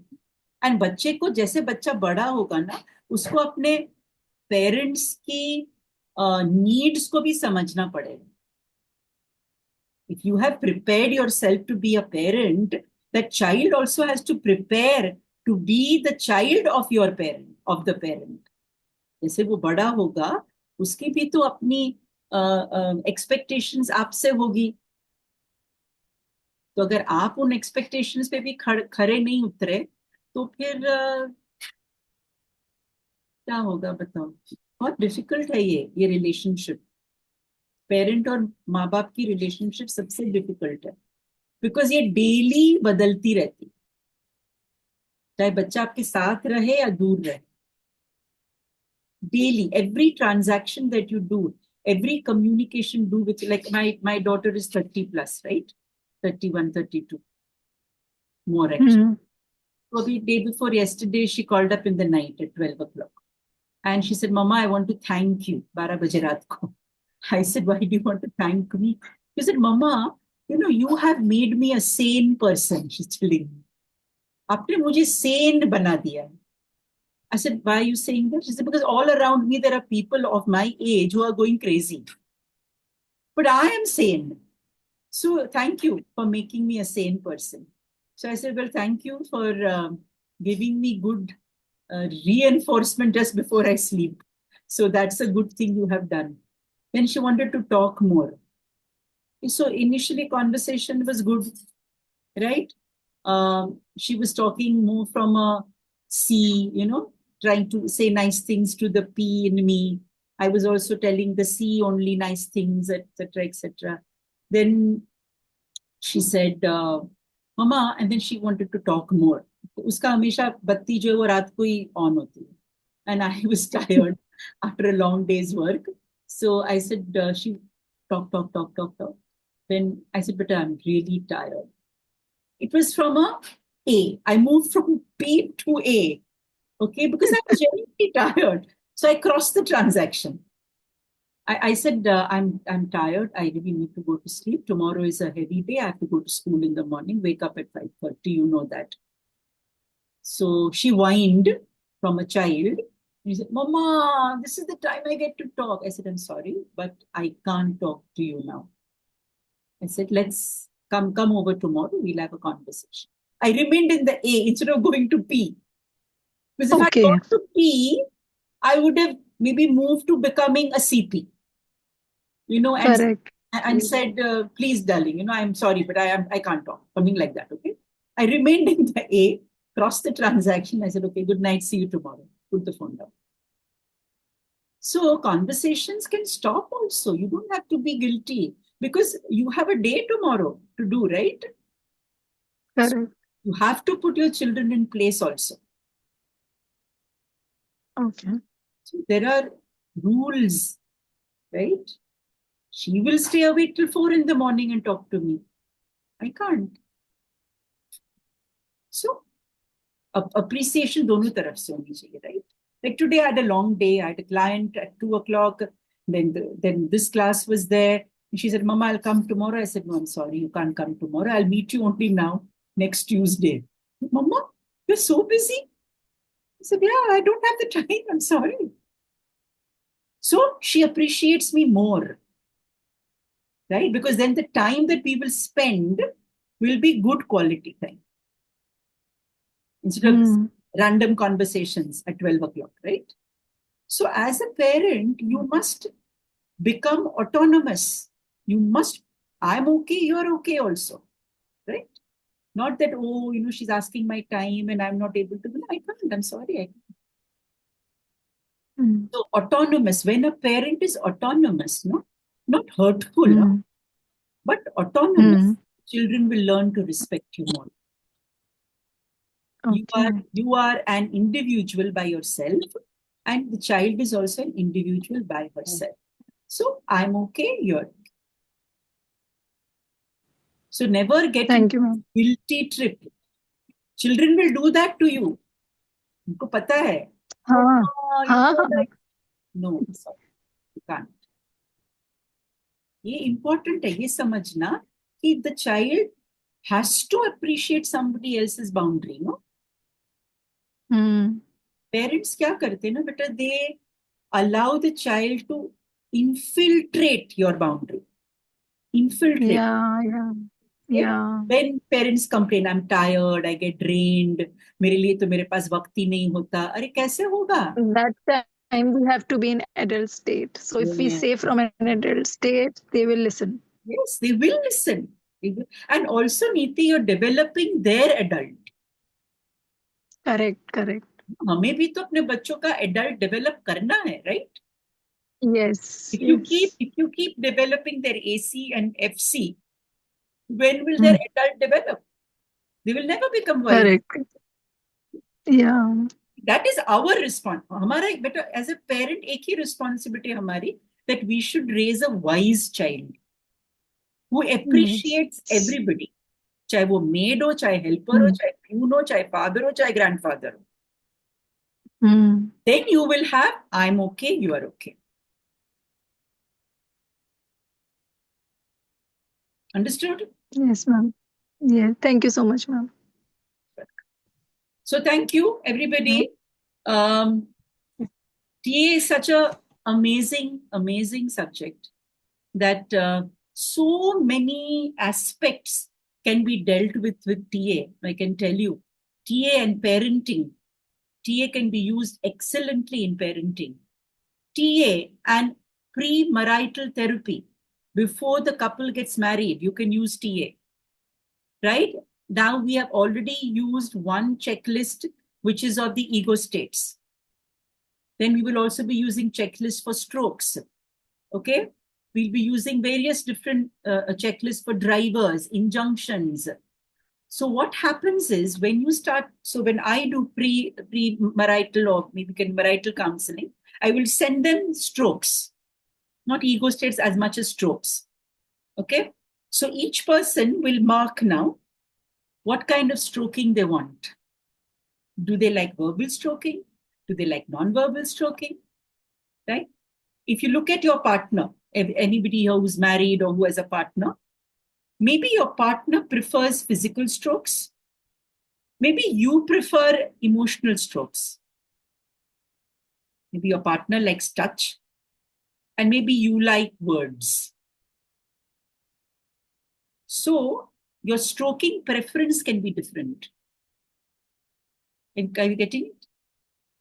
And बच्चे को, जैसे बच्चा बड़ा होगा ना, उसको अपने पेरेंट्स की नीड्स को भी समझना पड़ेगा. If you have prepared yourself to be a parent, that child also has to prepare to be the child of your parent, of the parent. जैसे वो बड़ा होगा, उसकी भी तो अपनी एक्सपेक्टेशंस आपसे होगी. तो अगर आप उन एक्सपेक्टेशंस पे भी खरे नहीं उतरे, तो फिर क्या होगा बताओ? बहुत डिफिकल्ट है ये रिलेशनशिप. पेरेंट और माँ बाप की रिलेशनशिप सबसे डिफिकल्ट है, बिकॉज ये डेली बदलती रहती, चाहे बच्चा आपके साथ रहे या दूर रहे. Daily, every transaction that you do, every communication do with, like my daughter is 30 plus, right? 31, 32. More actually. So the day before yesterday, she called up in the night at 12 o'clock. And she said, Mama, I want to thank you. 12 baje raat ko. I said, why do you want to thank me? She said, Mama, you have made me a sane person. She's telling me. Aapne mujhe sane bana diya. I said, why are you saying that? She said, because all around me, there are people of my age who are going crazy. But I am sane. So thank you for making me a sane person. So I said, well, thank you for giving me good reinforcement just before I sleep. So that's a good thing you have done. Then she wanted to talk more. So initially conversation was good, right? She was talking more from a C, trying to say nice things to the P in me. I was also telling the C only nice things, etc., etc. Then she said, Mama, and then she wanted to talk more. Uska हमेशा बत्ती जो है वो रात को ही on होती है. And I was tired after a long day's work. So I said, she talk. Then I said, but I'm really tired. It was from a A. I moved from B to A. Okay, because I was genuinely tired. So I crossed the transaction. I said, I'm tired. I really need to go to sleep. Tomorrow is a heavy day. I have to go to school in the morning. Wake up at 5:30. You know that. So she whined from a child. He said, Mama, this is the time I get to talk. I said, I'm sorry, but I can't talk to you now. I said, let's come over tomorrow. We'll have a conversation. I remained in the A instead of going to P. Because if I got to P, I would have maybe moved to becoming a CP. And said, please, darling, I'm sorry, but I can't talk. Something like that, okay? I remained in the A, crossed the transaction. I said, okay, good night, see you tomorrow. Put the phone down. So conversations can stop also. You don't have to be guilty because you have a day tomorrow to do, right? Correct. So you have to put your children in place also. Okay. So there are rules, right? She will stay awake till 4 in the morning and talk to me. I can't. So, appreciation dono taraf se honi chahiye, right? Like today I had a long day. I had a client at 2 o'clock. Then this class was there. And she said, Mama, I'll come tomorrow. I said, no, I'm sorry. You can't come tomorrow. I'll meet you only now, next Tuesday. Mama, you're so busy. I said, yeah, I don't have the time. I'm sorry. So she appreciates me more. Right? Because then the time that we will spend will be good quality time. Instead of random conversations at 12 o'clock, right? So as a parent, you must become autonomous. I'm okay, you're okay also, right? Not that, she's asking my time and I'm not able to. I can't, I'm sorry. So autonomous, when a parent is autonomous, not hurtful, but autonomous, children will learn to respect you more. Okay. You are an individual by yourself, and the child is also an individual by herself. So I'm okay, you're okay. So never get into guilty trip. Children will do that to you. उनको पता है. No, sorry, you can't. ये important है, ये समझना कि the child has to appreciate somebody else's boundary, no? Parents क्या करते हैं ना बेटा, they allow the child to infiltrate your boundary. Infiltrate. Yeah. When parents complain, I'm tired, I get drained, मेरे लिए तो मेरे पास वक्त ही नहीं होता. अरे कैसे होगा? That time we have to be in adult state. So if we say from an adult state, they will listen. Yes, they will listen. And also, Neeti, you're developing their adult. Correct. हमें भी तो अपने बच्चों का adult develop करना है, right? Yes. If you keep developing their AC and FC, when will their adult develop? They will never become wise. Correct. Yeah. That is our response. हमारा बेटा, as a parent, एक ही responsibility हमारी, that we should raise a wise child who appreciates everybody. चाहे वो maid हो, चाहे helper हो, चाहे peon हो, चाहे father हो, चाहे grandfather हो. Then you will have, I'm okay, you are okay. Understood? Yes, ma'am. Yeah, thank you so much, ma'am. So thank you, everybody. TA is such a amazing subject that so many aspects can be dealt with TA. I can tell you, TA and parenting. TA can be used excellently in parenting. TA and pre-marital therapy. Before the couple gets married, you can use TA. Right? Now we have already used one checklist, which is of the ego states. Then we will also be using checklists for strokes. Okay? We'll be using various different checklists for drivers, injunctions. So what happens is when you start, so when I do pre-marital or maybe marital counseling, I will send them strokes, not ego states as much as strokes. Okay? So each person will mark now what kind of stroking they want. Do they like verbal stroking? Do they like non-verbal stroking? Right? If you look at your partner, anybody who's married or who has a partner, maybe your partner prefers physical strokes. Maybe you prefer emotional strokes. Maybe your partner likes touch. And maybe you like words. So your stroking preference can be different. Are you getting it?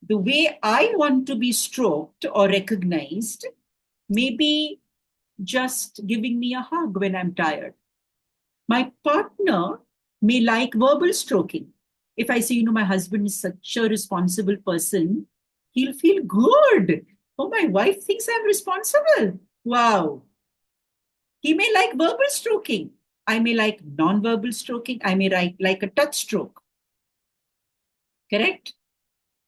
The way I want to be stroked or recognized may be just giving me a hug when I'm tired. My partner may like verbal stroking. If I say, my husband is such a responsible person, he'll feel good. Oh, my wife thinks I'm responsible. Wow. He may like verbal stroking. I may like non-verbal stroking. I may like a touch stroke. Correct?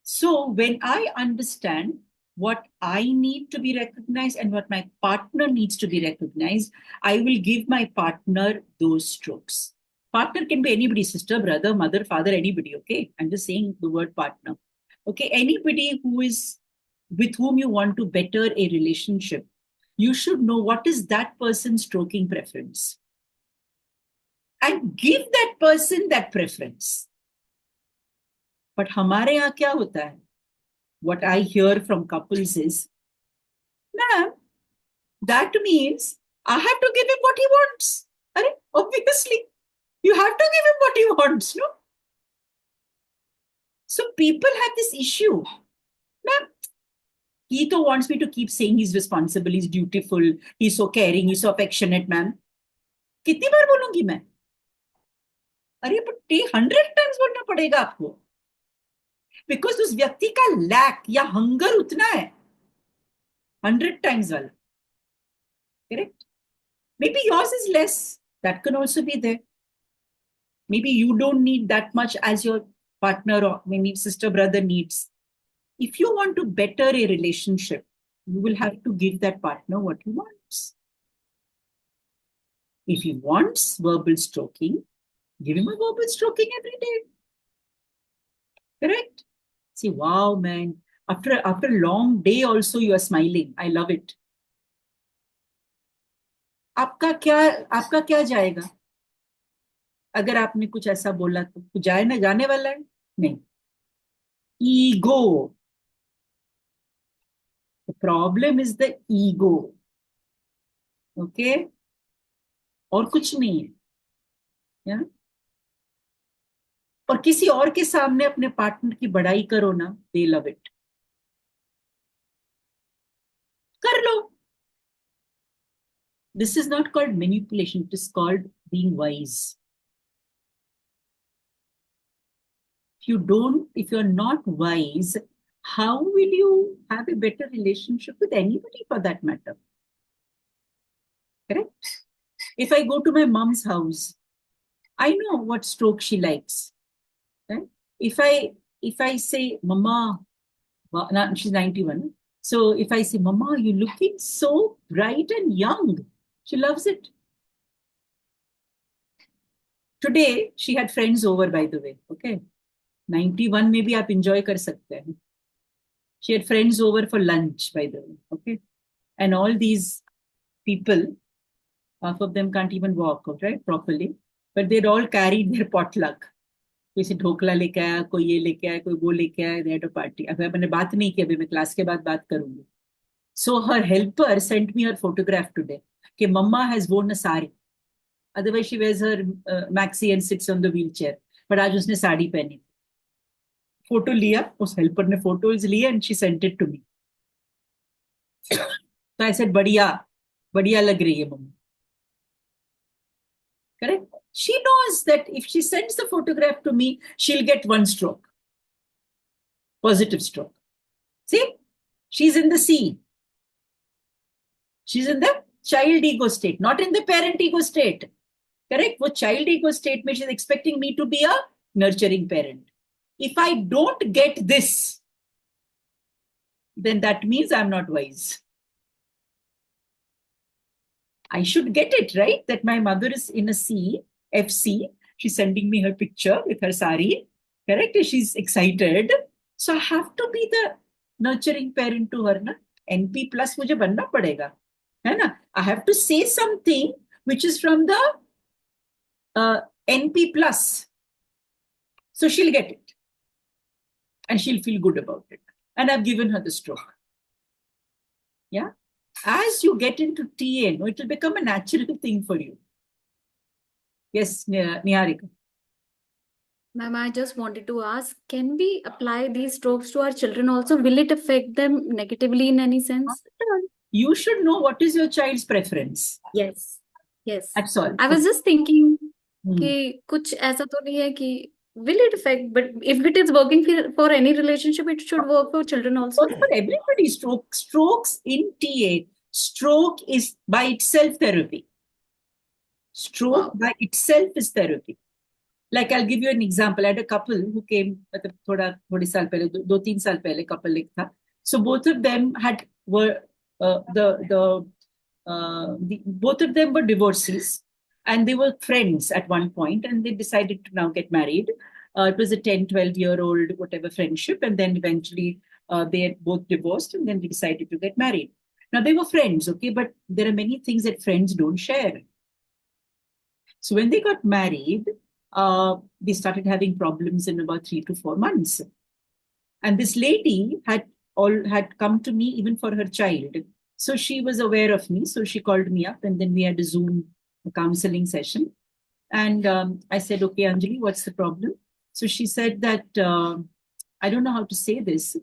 So when I understand what I need to be recognized and what my partner needs to be recognized, I will give my partner those strokes. Partner can be anybody, sister, brother, mother, father, anybody, okay? I'm just saying the word partner. Okay, anybody with whom you want to better a relationship, you should know what is that person's stroking preference. And give that person that preference. But हमारे यहाँ क्या होता है? What I hear from couples is, ma'am, that means I have to give him what he wants. Obviously, you have to give him what he wants, no? So people have this issue. Ma'am, he though wants me to keep saying he's responsible, he's dutiful, he's so caring, he's so affectionate, ma'am. कितनी बार बोलूंगी मैं? अरे but 100 times बोलना पड़ेगा आपको. Because उस व्यक्ति का lack या hunger उतना है 100 times वाला. Correct? Maybe yours is less. That can also be there. Maybe you don't need that much as your partner or maybe sister, brother needs. If you want to better a relationship, you will have to give that partner what he wants. If he wants verbal stroking, give him a verbal stroking every day. Correct? See, wow, man. After a long day also, you are smiling. I love it. आपका क्या जाएगा? अगर आपने कुछ ऐसा बोला तो जाने वाला है? नहीं. Ego. The problem is the ego. Okay? और कुछ नहीं है. Yeah? और किसी और के सामने अपने पार्टनर की बड़ाई करो ना, they love it. कर लो. This is not called manipulation. It is called being wise. If you're not wise, how will you have a better relationship with anybody for that matter? Correct? If I go to my mom's house, I know what stroke she likes. Right? If I say, Mama, she's 91. So if I say, Mama, you're looking so bright and young, she loves it. Today, she had friends over, by the way. Okay. 91 maybe आप enjoy कर सकते हैं. She had friends over for lunch, by the way. Okay. And all these people, half of them can't even walk, right, properly. But they'd all carried their potluck. किसी ढोकला लेके आया, कोई ये लेके आया, कोई वो लेके आया, they had a party. अब मैंने बात नहीं की, अभी मैं क्लास के बाद बात करूंगी. So her helper sent me her photograph today. कि Mama has worn a sari. Otherwise she wears her maxi and sits on the wheelchair. But आज उसने साड़ी पहनी. फोटो लिया, उस हेल्पर ने फोटोज लिए and she sent it to me. So I said, बढ़िया लग रही है mummy. Correct? She knows that if she sends the photograph to me, she'll get one stroke. Positive stroke. See? She's in the C. She's in the child ego state, not in the parent ego state. Correct? With child ego state, she's expecting me to be a nurturing parent. If I don't get this, then that means I'm not wise. I should get it, right? That my mother is in a C, FC. She's sending me her picture with her sari. Correct? She's excited. So I have to be the nurturing parent to her. Na? NP plus मुझे बनना पड़ेगा. है ना? I have to say something which is from the NP plus. So she'll get it. And she'll feel good about it. And I've given her the stroke. Yeah? As you get into TA, it will become a natural thing for you. Yes, Niharika. Ma'am, I just wanted to ask, can we apply these strokes to our children also? Will it affect them negatively in any sense? You should know what is your child's preference. Yes. Yes. That's all. I was just thinking कि कुछ ऐसा तो नहीं है कि will it affect, but if it is working for any relationship, it should work for children also. For everybody, strokes in TA, stroke is by itself therapy. Stroke by itself is therapy. Like I'll give you an example. I had a couple who came थोड़े साल पहले, 2-3 साल पहले couple एक था. So both of them both of them were divorcees, and they were friends at one point, and they decided to now get married. It was a 10-12-year-old whatever friendship, and then eventually they had both divorced, and then they decided to get married. Now they were friends, okay, but there are many things that friends don't share. So when they got married, they started having problems in about 3 to 4 months. And this lady had come to me even for her child. So she was aware of me. So she called me up, and then we had a Zoom counseling session. And I said, okay, Anjali, what's the problem? So she said that, I don't know how to say this,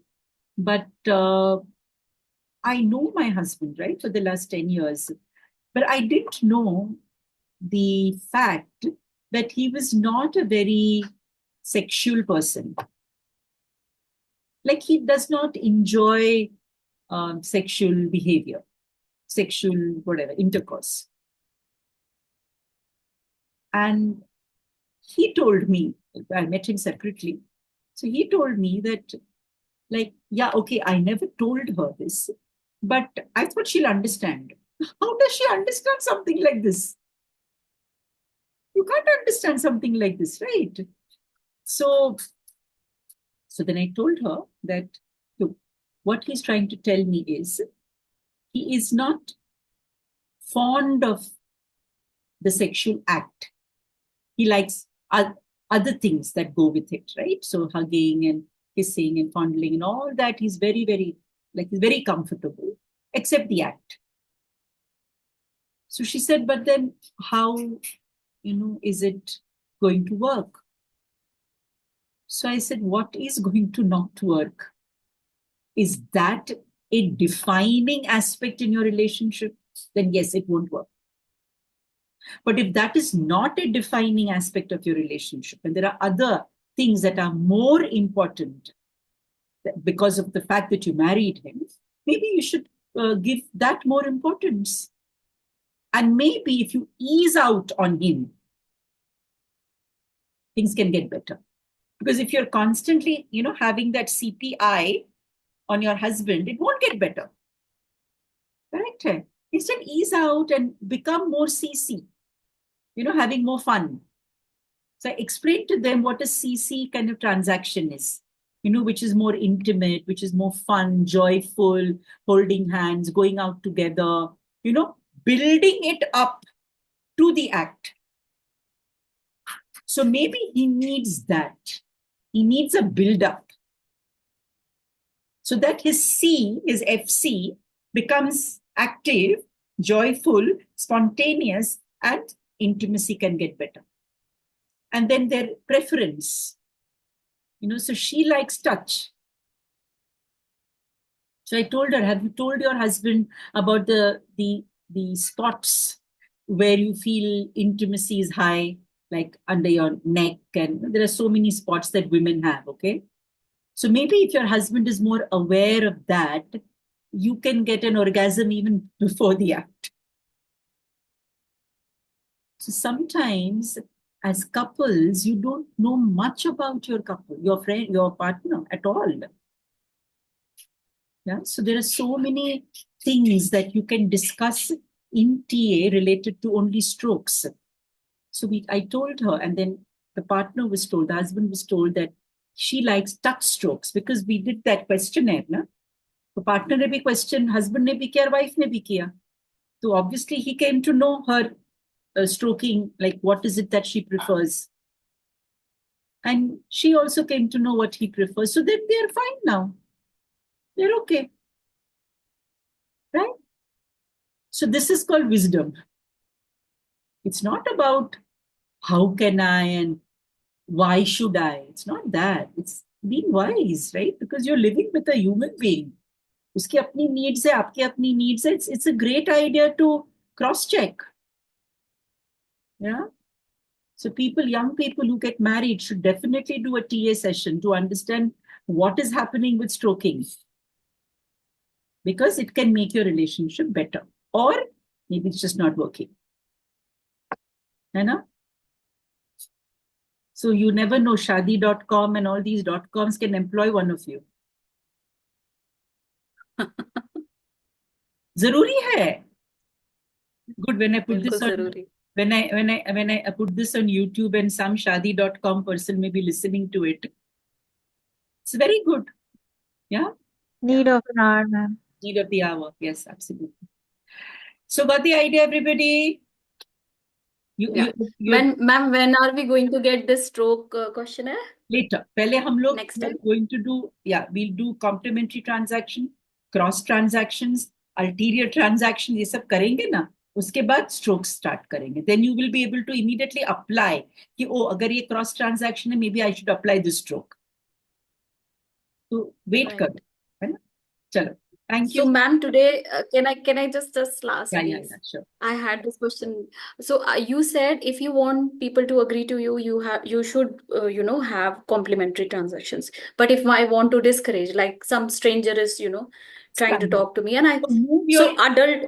but I know my husband, right, for the last 10 years. But I didn't know the fact that he was not a very sexual person. Like he does not enjoy sexual behavior, sexual whatever, intercourse. And he told me, I met him separately. So he told me that, like, yeah, okay, I never told her this, but I thought she'll understand. How does she understand something like this? You can't understand something like this, right? So then I told her that, look, what he's trying to tell me is he is not fond of the sexual act. He likes other things that go with it, right? So hugging and kissing and fondling and all that, he's very, very, he's very comfortable, except the act. So she said, but then how, is it going to work? So I said, what is going to not work? Is that a defining aspect in your relationship? Then yes, it won't work. But if that is not a defining aspect of your relationship, and there are other things that are more important because of the fact that you married him, maybe you should give that more importance. And maybe if you ease out on him, things can get better. Because if you're constantly, having that CPI on your husband, it won't get better. Correct? Instead, ease out and become more CC, having more fun. So I explained to them what a CC kind of transaction is, which is more intimate, which is more fun, joyful, holding hands, going out together, building it up to the act. So maybe he needs that. He needs a build-up. So that his C, his FC, becomes active, joyful, spontaneous, and intimacy can get better. And then their preference. So she likes touch. So I told her, have you told your husband about the spots where you feel intimacy is high, like under your neck? And there are so many spots that women have, okay? So maybe if your husband is more aware of that, you can get an orgasm even before the act. So sometimes as couples, you don't know much about your couple, your friend, your partner at all. Yeah. So there are so many things that you can discuss in TA related to only strokes. So I told her, and then the partner was told, the husband was told that she likes touch strokes because we did that questionnaire. Na? The partner ne bhi question, husband ne bhi kiya, wife ne bhi kiya. So obviously he came to know her stroking, like what is it that she prefers. And she also came to know what he prefers. So then they're fine now. They're okay. Right? So this is called wisdom. It's not about how can I and why should I? It's not that. It's being wise, right? Because you're living with a human being. Uski apni needs hai, aapki apni needs hai. It's a great idea to cross-check. Yeah. So young people who get married should definitely do a TA session to understand what is happening with stroking. Because it can make your relationship better. Or maybe it's just not working. You know? So you never know, shadi.com and all these .coms can employ one of you. Zaruri hai. Good, when I put this on, when I put this on YouTube and some shadi.com person may be listening to it, it's very good. Yeah? Need of an hour, ma'am. Need of the hour. Yes, absolutely. So got the idea, everybody? Ma'am, when are we going to get this stroke questionnaire? Later. Pehle hum log Next time? Going to do, we'll do complementary transaction, cross transactions, ulterior transactions, ये सब करेंगे ना, उसके बाद strokes start करेंगे. Then you will be able to immediately apply कि अगर ये cross transaction है, maybe I should apply this stroke. So wait kar, है ना? Chalo. Thank you. So, ma'am, today, can I just last, yeah, please? Yeah, sure. I had this question. So, you said if you want people to agree to you, you should, have complementary transactions. But if I want to discourage, like some stranger is, trying to talk to me, and adult.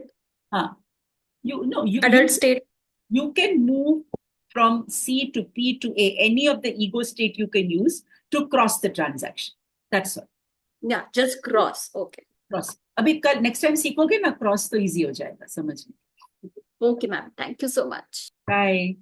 Adult state. You can move from C to P to A, any of the ego state you can use to cross the transaction. That's all. Yeah, just cross. Okay. Cross. अभी कल next time सीखोगे ना, cross तो easy हो जाएगा समझने. Okay, ma'am. Thank you so much. Bye.